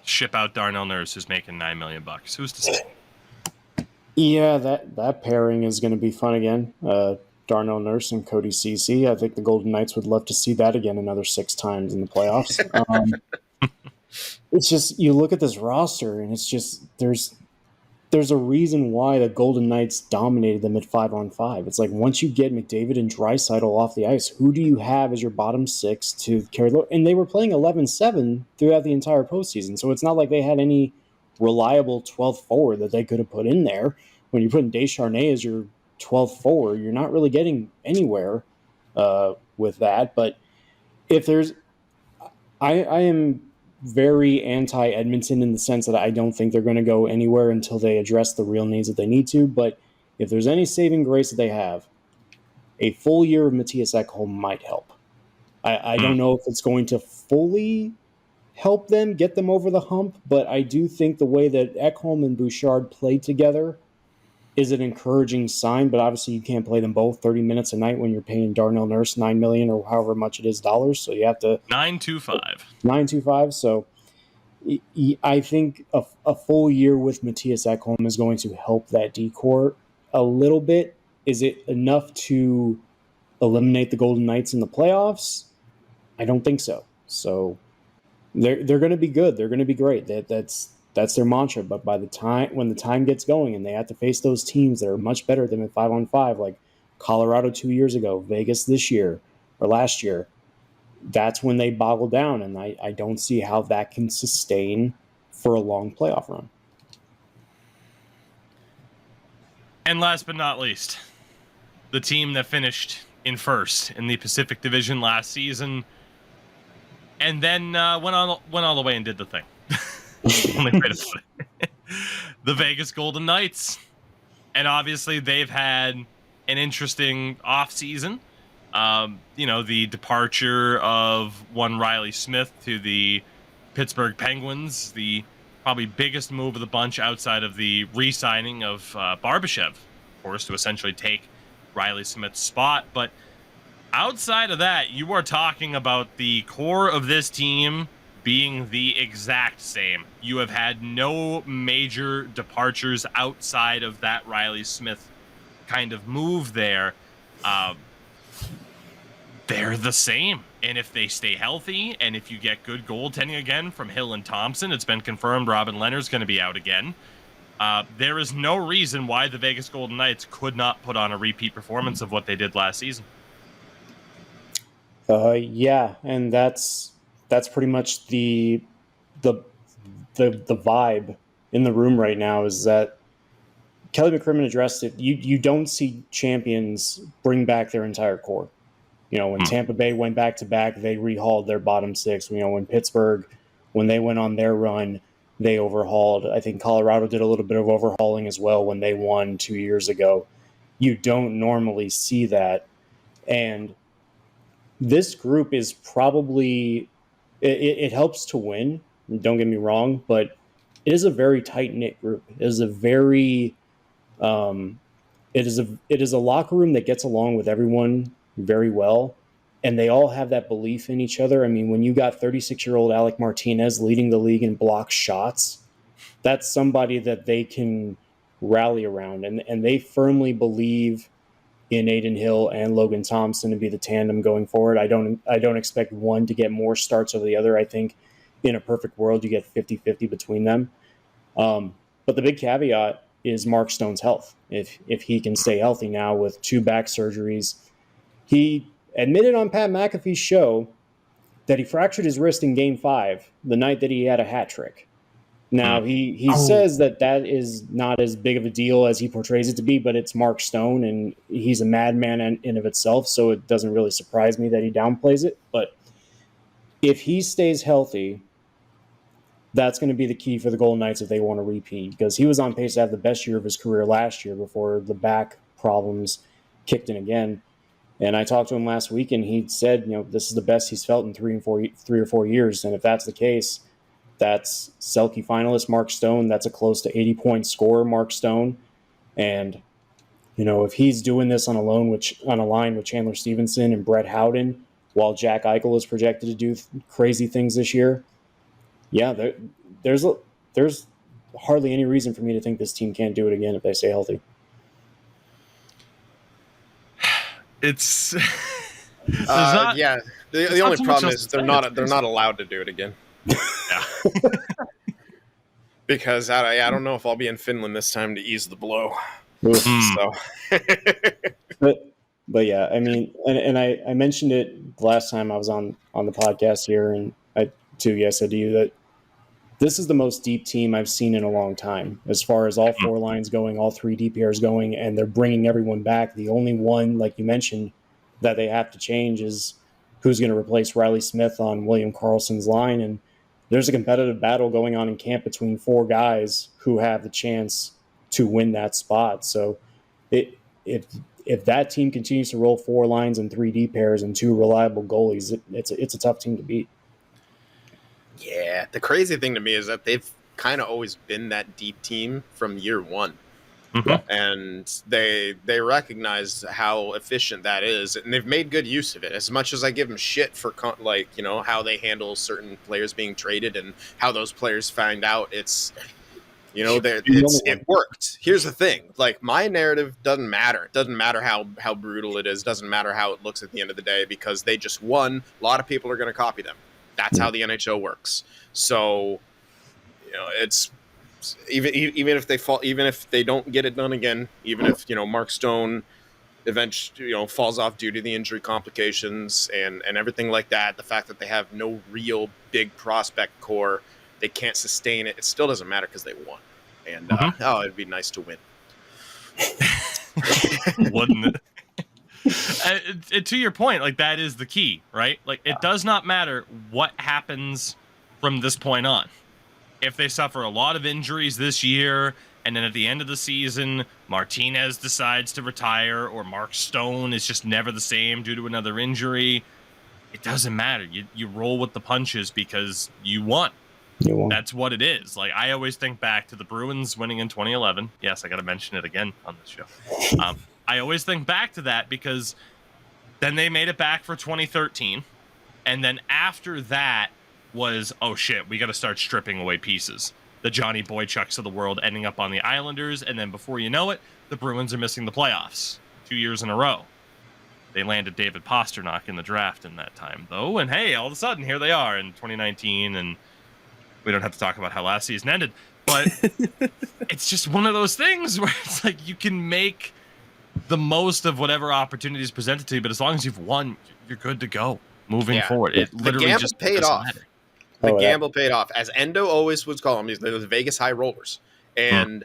ship out Darnell Nurse, who's making $9 million. Who's to say? Yeah, that pairing is going to be fun again. Darnell Nurse and Cody Ceci. I think the Golden Knights would love to see that again another 6 times in the playoffs. It's just, you look at this roster and it's just, there's a reason why the Golden Knights dominated them at 5-on-5. It's like, once you get McDavid and Draisaitl off the ice, who do you have as your bottom 6 to carry the... And they were playing 11-7 throughout the entire postseason, so it's not like they had any reliable 12th forward that they could have put in there. When you put in Desharnais as your 12th forward, you're not really getting anywhere with that. But if there's... I am very anti-Edmonton in the sense that I don't think they're going to go anywhere until they address the real needs that they need to. But if there's any saving grace that they have, a full year of Matthias Ekholm might help. I don't know if it's going to fully help them, get them over the hump, but I do think the way that Ekholm and Bouchard play together is an encouraging sign, but obviously you can't play them both 30 minutes a night when you're paying Darnell Nurse $9 million or however much it is dollars. So you have to 925. So I think a full year with Matthias Ekholm is going to help that D-core a little bit. Is it enough to eliminate the Golden Knights in the playoffs? I don't think so. So they're going to be good. They're going to be great. That's their mantra. But when the time gets going and they have to face those teams that are much better than at 5-on-5, like Colorado 2 years ago, Vegas this year or last year, that's when they boggle down. And I don't see how that can sustain for a long playoff run. And last but not least, the team that finished in first in the Pacific Division last season, and then went all the way and did the thing. Only way to put it. The Vegas Golden Knights, and obviously they've had an interesting offseason. The departure of one Riley Smith to the Pittsburgh Penguins, the probably biggest move of the bunch outside of the re-signing of Barbashev, of course, to essentially take Riley Smith's spot. But outside of that, you are talking about the core of this team being the exact same. You have had no major departures outside of that Riley Smith kind of move there. They're the same. And if they stay healthy, and if you get good goaltending again from Hill and Thompson, it's been confirmed Robin Leonard's going to be out again. There is no reason why the Vegas Golden Knights could not put on a repeat performance of what they did last season. Yeah, and that's pretty much the vibe in the room right now, is that Kelly McCrimmon addressed it. You don't see champions bring back their entire core. When Tampa Bay went back-to-back, they rehauled their bottom six. When Pittsburgh, when they went on their run, they overhauled. I think Colorado did a little bit of overhauling as well when they won 2 years ago. You don't normally see that. And this group is probably it helps to win. Don't get me wrong, but it is a very tight knit group. It is a very it is a locker room that gets along with everyone very well, and they all have that belief in each other. I mean, when you got 36-year-old Alec Martinez leading the league in block shots, that's somebody that they can rally around, and they firmly believe in Aiden Hill and Logan Thompson to be the tandem going forward. I don't expect one to get more starts over the other. I think in a perfect world you get 50-50 between them. But the big caveat is Mark Stone's health. If he can stay healthy now with 2 back surgeries. He admitted on Pat McAfee's show that he fractured his wrist in Game 5, the night that he had a hat trick. Now, he says that is not as big of a deal as he portrays it to be, but it's Mark Stone, and he's a madman in of itself, so it doesn't really surprise me that he downplays it. But if he stays healthy, that's going to be the key for the Golden Knights if they want to repeat, because he was on pace to have the best year of his career last year before the back problems kicked in again. And I talked to him last week, and he said, this is the best he's felt in 3 or 4 years. And if that's the case, that's Selke finalist Mark Stone. That's a close to 80-point scorer, Mark Stone. And, if he's doing this on a line with Chandler Stevenson and Brett Howden, while Jack Eichel is projected to do crazy things this year, yeah, there's hardly any reason for me to think this team can't do it again if they stay healthy. It's The only problem is they're not allowed to do it again. Yeah. Because I don't know if I'll be in Finland this time to ease the blow. So, but yeah, I mean, and I mentioned it the last time I was on the podcast here, and I said to you that this is the most deep team I've seen in a long time, as far as all 4 lines going, all 3 DPRs going, and they're bringing everyone back. The only one, like you mentioned, that they have to change is who's going to replace Riley Smith on William Karlsson's line. And there's a competitive battle going on in camp between 4 guys who have the chance to win that spot. So if that team continues to roll 4 lines and 3 D pairs and 2 reliable goalies, it's a tough team to beat. Yeah, the crazy thing to me is that they've kind of always been that deep team from year one. Mhm. And they recognize how efficient that is, and they've made good use of it. As much as I give them shit for how they handle certain players being traded and how those players find out, it's it worked. Here's the thing: like, my narrative doesn't matter. It doesn't matter how brutal it is. Doesn't matter how it looks at the end of the day, because they just won. A lot of people are going to copy them. That's how the NHL works. So, it's even if they fall, even if they don't get it done again, even if Mark Stone eventually falls off due to the injury complications and everything like that, the fact that they have no real big prospect core, they can't sustain it. It still doesn't matter because they won. And it'd be nice to win. Wouldn't it? To your point, like, that is the key, right? Like, it does not matter what happens from this point on. If they suffer a lot of injuries this year, and then at the end of the season, Martinez decides to retire, or Mark Stone is just never the same due to another injury, it doesn't matter. You roll with the punches because you won. That's what it is. Like, I always think back to the Bruins winning in 2011. Yes, I got to mention it again on this show. I always think back to that because then they made it back for 2013. And then after that was, oh shit, we got to start stripping away pieces. The Johnny Boychucks of the world ending up on the Islanders. And then before you know it, the Bruins are missing the playoffs 2 years in a row. They landed David Pasternak in the draft in that time, though. And hey, all of a sudden, here they are in 2019. And we don't have to talk about how last season ended. But it's just one of those things where it's like you can make the most of whatever opportunities presented to you, but as long as you've won, you're good to go moving forward. It literally just paid off. Matter. The gamble paid off, as Endo always would call them. They're the Vegas high rollers, and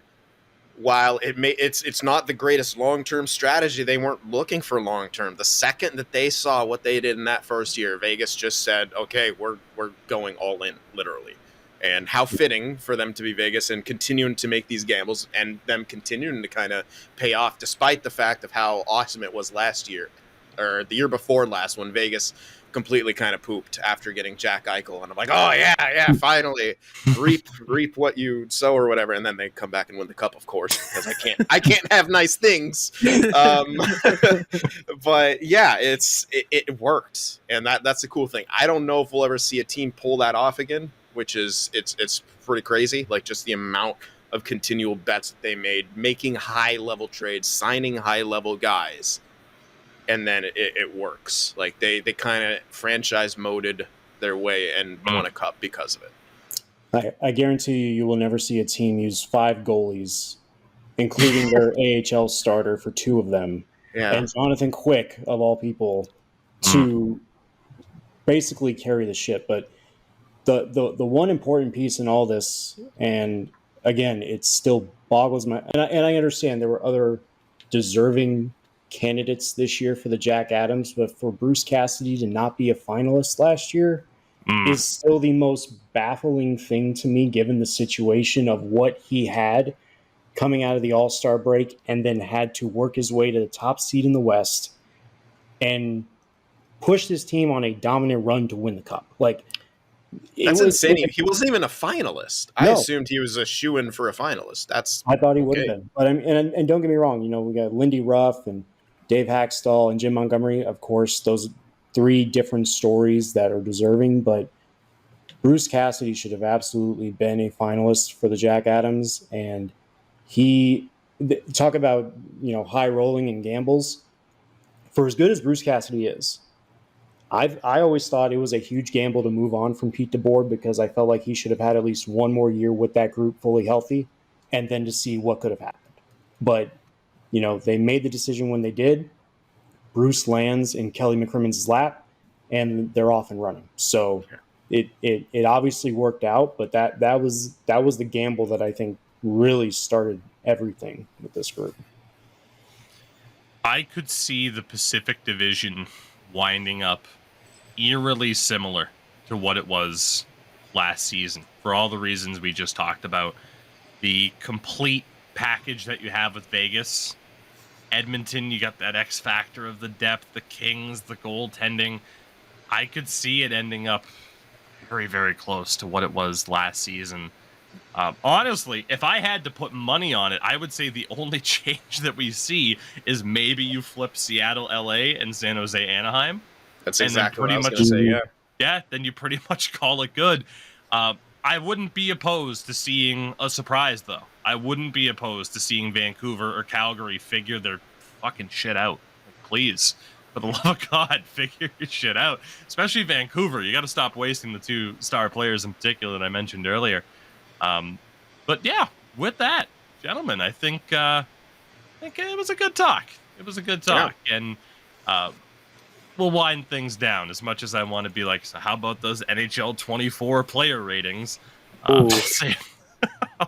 while it's not the greatest long-term strategy, they weren't looking for long-term. The second that they saw what they did in that first year, Vegas just said, "Okay, we're going all in," literally. And how fitting for them to be Vegas and continuing to make these gambles and them continuing to kind of pay off, despite the fact of how awesome it was last year, or the year before last, when Vegas completely kind of pooped after getting Jack Eichel. And I'm like, oh yeah, finally reap what you sow or whatever. And then they come back and win the cup, of course, because I can't have nice things. But yeah, it worked. And that's the cool thing. I don't know if we'll ever see a team pull that off again, which is, it's pretty crazy. Like, just the amount of continual bets that they made, making high level trades, signing high level guys. And then it works. Like, they kind of franchise moded their way and won a cup because of it. I guarantee you will never see a team use 5 goalies, including their AHL starter for 2 of them. Yeah. And Jonathan Quick, of all people, to basically carry the ship. But the one important piece in all this, and again, it still boggles my... And I understand there were other deserving candidates this year for the Jack Adams, but for Bruce Cassidy to not be a finalist last year is still the most baffling thing to me, given the situation of what he had coming out of the All-Star break and then had to work his way to the top seed in the West and push this team on a dominant run to win the cup. Like, that's insane. He wasn't even a finalist. No. I assumed he was a shoo-in for a finalist. I thought he would have been. But and don't get me wrong, we got Lindy Ruff and Dave Hackstall and Jim Montgomery. Of course, those 3 different stories that are deserving, but Bruce Cassidy should have absolutely been a finalist for the Jack Adams. And talk about, high rolling and gambles. For as good as Bruce Cassidy is, I always thought it was a huge gamble to move on from Pete DeBoer, because I felt like he should have had at least one more year with that group fully healthy, and then to see what could have happened. But, they made the decision when they did. Bruce lands in Kelly McCrimmon's lap, and they're off and running. So it obviously worked out, but that was the gamble that I think really started everything with this group. I could see the Pacific Division winding up eerily similar to what it was last season, for all the reasons we just talked about. The complete package that you have with Vegas. Edmonton, you got that X factor of the depth, the Kings, the goaltending. I could see it ending up very, very close to what it was last season. Honestly, if I had to put money on it, I would say the only change that we see is maybe you flip Seattle, LA, and San Jose, Anaheim. That's and exactly what pretty I was much going to say. Yeah. Yeah, then you pretty much call it good. I wouldn't be opposed to seeing a surprise, though. I wouldn't be opposed to seeing Vancouver or Calgary figure their fucking shit out. Like, please, for the love of God, figure your shit out. Especially Vancouver. You got to stop wasting the 2 star players in particular that I mentioned earlier. But yeah, with that, gentlemen, I think it was a good talk. It was a good talk, and we'll wind things down. As much as I want to be like, so how about those NHL 24 player ratings? I'll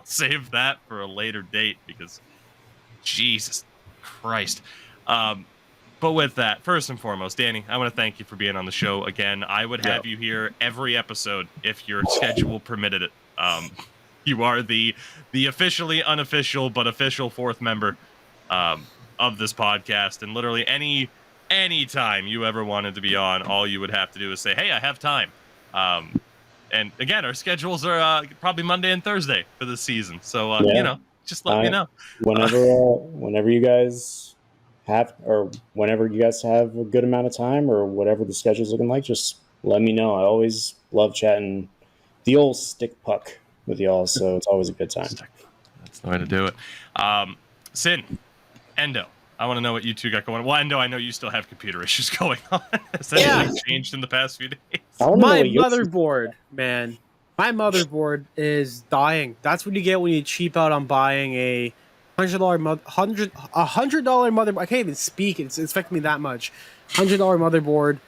save that for a later date because Jesus Christ. But with that, first and foremost, Danny, I want to thank you for being on the show again. I would have you here every episode if your schedule permitted it. You are the officially unofficial but official 4th member of this podcast, and literally any time you ever wanted to be on, all you would have to do is say, "Hey, I have time." And again, our schedules are probably Monday and Thursday for this season, so just let me know. Whenever you guys have, or whenever you guys have a good amount of time, or whatever the schedule's looking like, just let me know. I always love chatting the old stick puck with y'all, so it's always a good time. That's the way to do it. Sin, Endo, I want to know what you two got going on. Well, Endo, I know you still have computer issues going on. Has anything changed in the past few days? My motherboard, man. My motherboard is dying. That's what you get when you cheap out on buying a $100 motherboard. I can't even speak. It's affecting me that much. $100 motherboard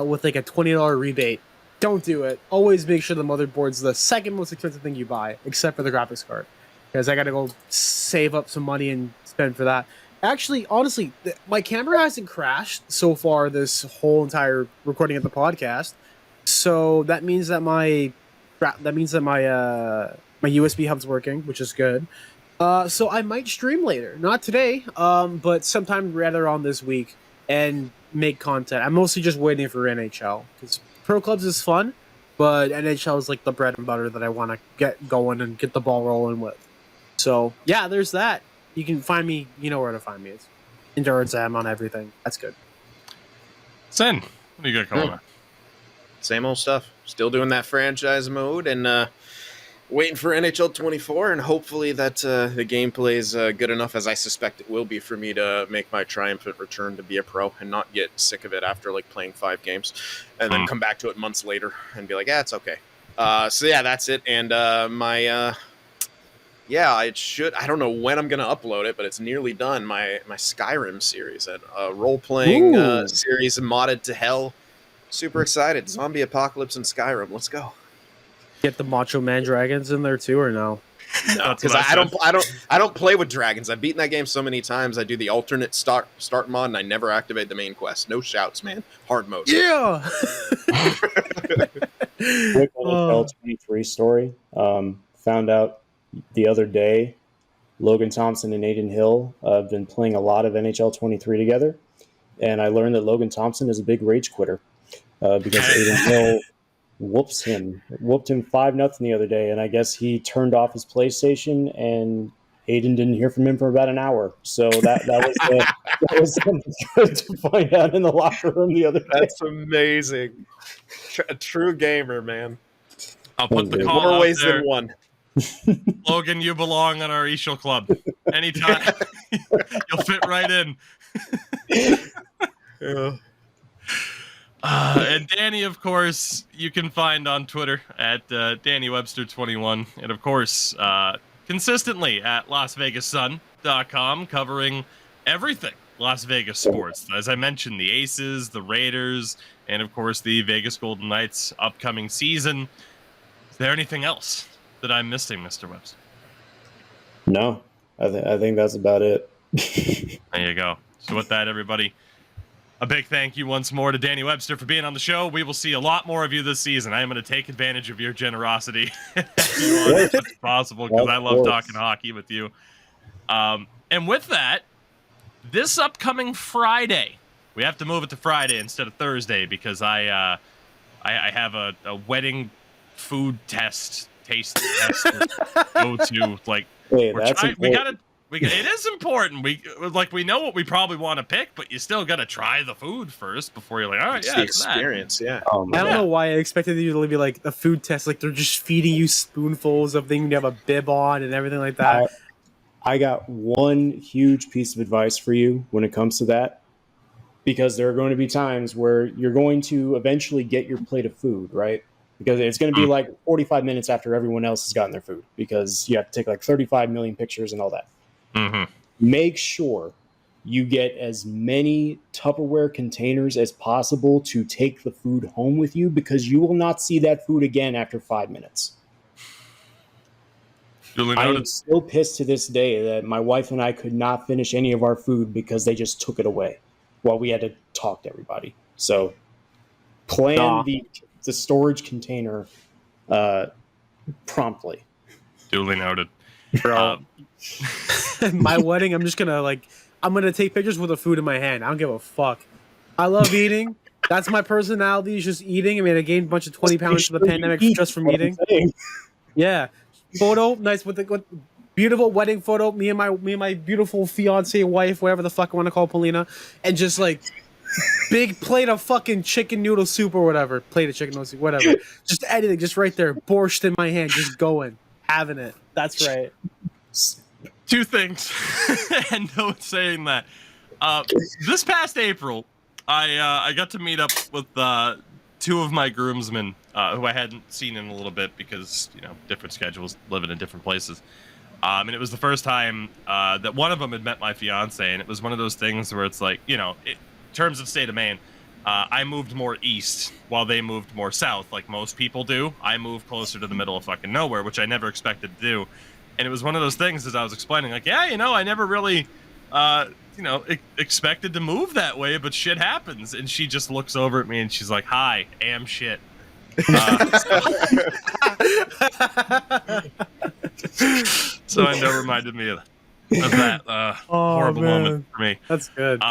with like a $20 rebate. Don't do it. Always make sure the motherboard's the second most expensive thing you buy, except for the graphics card, because I gotta go save up some money and spend for that. Actually, honestly, my camera hasn't crashed so far this whole entire recording of the podcast, so that means that my USB hub's working, which is good. So I might stream later, not today, but sometime rather on this week, and make content. I'm mostly just waiting for NHL because Pro Clubs is fun, but NHL is like the bread and butter that I want to get going and get the ball rolling with. So yeah, there's that. You can find me. You know where to find me. It's Endurance Am on everything. That's good. Sin, what do you got going on? Same old stuff. Still doing that franchise mode and waiting for NHL 24, and hopefully that the gameplay is good enough, as I suspect it will be, for me to make my triumphant return to be a pro and not get sick of it after like playing 5 games and then come back to it months later and be like, it's okay. So yeah, that's it. And I don't know when I'm going to upload it, but it's nearly done. My Skyrim series, a role-playing series modded to hell. Super excited. Zombie apocalypse in Skyrim. Let's go. Get the Macho Man dragons in there too, or no? No, because I don't play with dragons. I've beaten that game so many times. I do the alternate start mod, and I never activate the main quest. No shouts, man. Hard mode. Yeah. Quick NHL 23 story. Found out the other day, Logan Thompson and Aiden Hill have been playing a lot of NHL 23 together, and I learned that Logan Thompson is a big rage quitter because Aiden Hill whooped him 5-0 the other day, and I guess he turned off his PlayStation, and Aiden didn't hear from him for about an hour. So that was something good to find out in the locker room the other day. That's amazing. A true gamer, man. I'll put the call More out ways there. than one. Logan, you belong on our Eshel Club. Anytime. You'll fit right in. Yeah. And Danny, of course, you can find on Twitter at Danny Webster 21, and of course, consistently at LasVegasSun.com, covering everything Las Vegas sports. As I mentioned, the Aces, the Raiders, and of course the Vegas Golden Knights upcoming season. Is there anything else that I'm missing, Mr. Webster? No, I think that's about it. There you go. So with that, everybody, a big thank you once more to Danny Webster for being on the show. We will see a lot more of you this season. I am going to take advantage of your generosity as much as possible, because I love talking hockey with you. And with that, this upcoming Friday, we have to move it to Friday instead of Thursday, because I have a wedding food taste test to go to. Like, Hey, that's important. it is important. We know what we probably want to pick, but you still got to try the food first before you're like, all right, It's yeah, the it's that. experience, yeah. I don't know why I expected you to be like a food test, like they're just feeding you spoonfuls of things, you have a bib on and everything like that. I got one huge piece of advice for you when it comes to that, because there are going to be times where you're going to eventually get your plate of food, right? Because it's going to be like 45 minutes after everyone else has gotten their food, because you have to take like 35 million pictures and all that. Mm-hmm. Make sure you get as many Tupperware containers as possible to take the food home with you, because you will not see that food again after 5 minutes. I am still pissed to this day that my wife and I could not finish any of our food because they just took it away while we had to talk to everybody. So plan the storage container promptly. Duly noted. Bro. My wedding, I'm gonna take pictures with the food in my hand. I don't give a fuck. I love eating. That's my personality, is just eating. I mean, I gained a bunch of 20 pounds for the pandemic just from eating. Yeah. Photo, nice with beautiful wedding photo. Me and my beautiful fiance, wife, whatever the fuck I want to call Paulina, and just like big plate of fucking chicken noodle soup or whatever. Plate of chicken noodle soup, whatever. Just anything, just right there. Borscht in my hand, just going, having it. That's right. Two things, and no one's saying that. This past April, I got to meet up with two of my groomsmen who I hadn't seen in a little bit because, different schedules, living in different places. And it was the first time that one of them had met my fiance, and it was one of those things where it's like, in terms of state of Maine, I moved more east while they moved more south, like most people do. I moved closer to the middle of fucking nowhere, which I never expected to do. And it was one of those things, as I was explaining, like, yeah, I never really, expected to move that way, but shit happens. And she just looks over at me and she's like, hi, am shit. So I know reminded me of that horrible moment for me. That's good.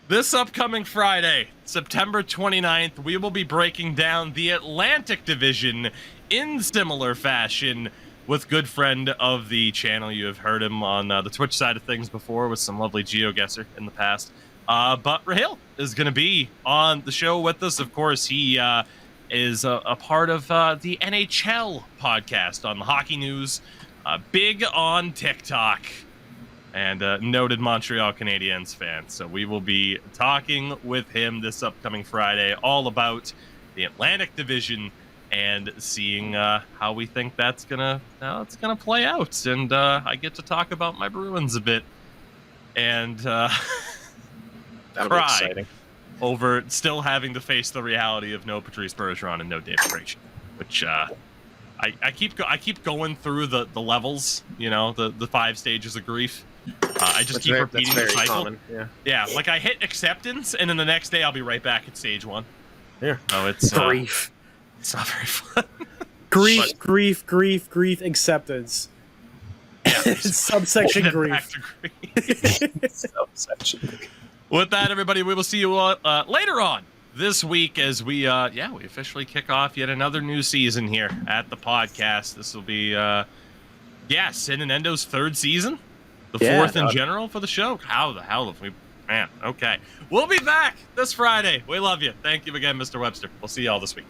This upcoming Friday, September 29th, we will be breaking down the Atlantic Division in similar fashion with good friend of the channel. You have heard him on the Twitch side of things before with some lovely GeoGuessr in the past. But Rahil is going to be on the show with us. Of course, he is a part of the NHL podcast on the Hockey News, big on TikTok, and noted Montreal Canadiens fan. So we will be talking with him this upcoming Friday all about the Atlantic Division and seeing how we think that's gonna play out. And I get to talk about my Bruins a bit and cry over still having to face the reality of no Patrice Bergeron and no David Krejci, which I keep going through the levels, the 5 stages of grief. I just keep repeating the cycle. Common. Yeah, like I hit acceptance, and then the next day I'll be right back at stage 1. Yeah. Oh, it's grief. It's not very fun. Grief, acceptance. Yeah, subsection grief. Subsection. With that, everybody, we will see you later on this week as we officially kick off yet another new season here at the podcast. This will be Sin and Endo's 3rd season, the 4th in general for the show. How the hell have we? Man, okay. We'll be back this Friday. We love you. Thank you again, Mr. Webster. We'll see you all this week.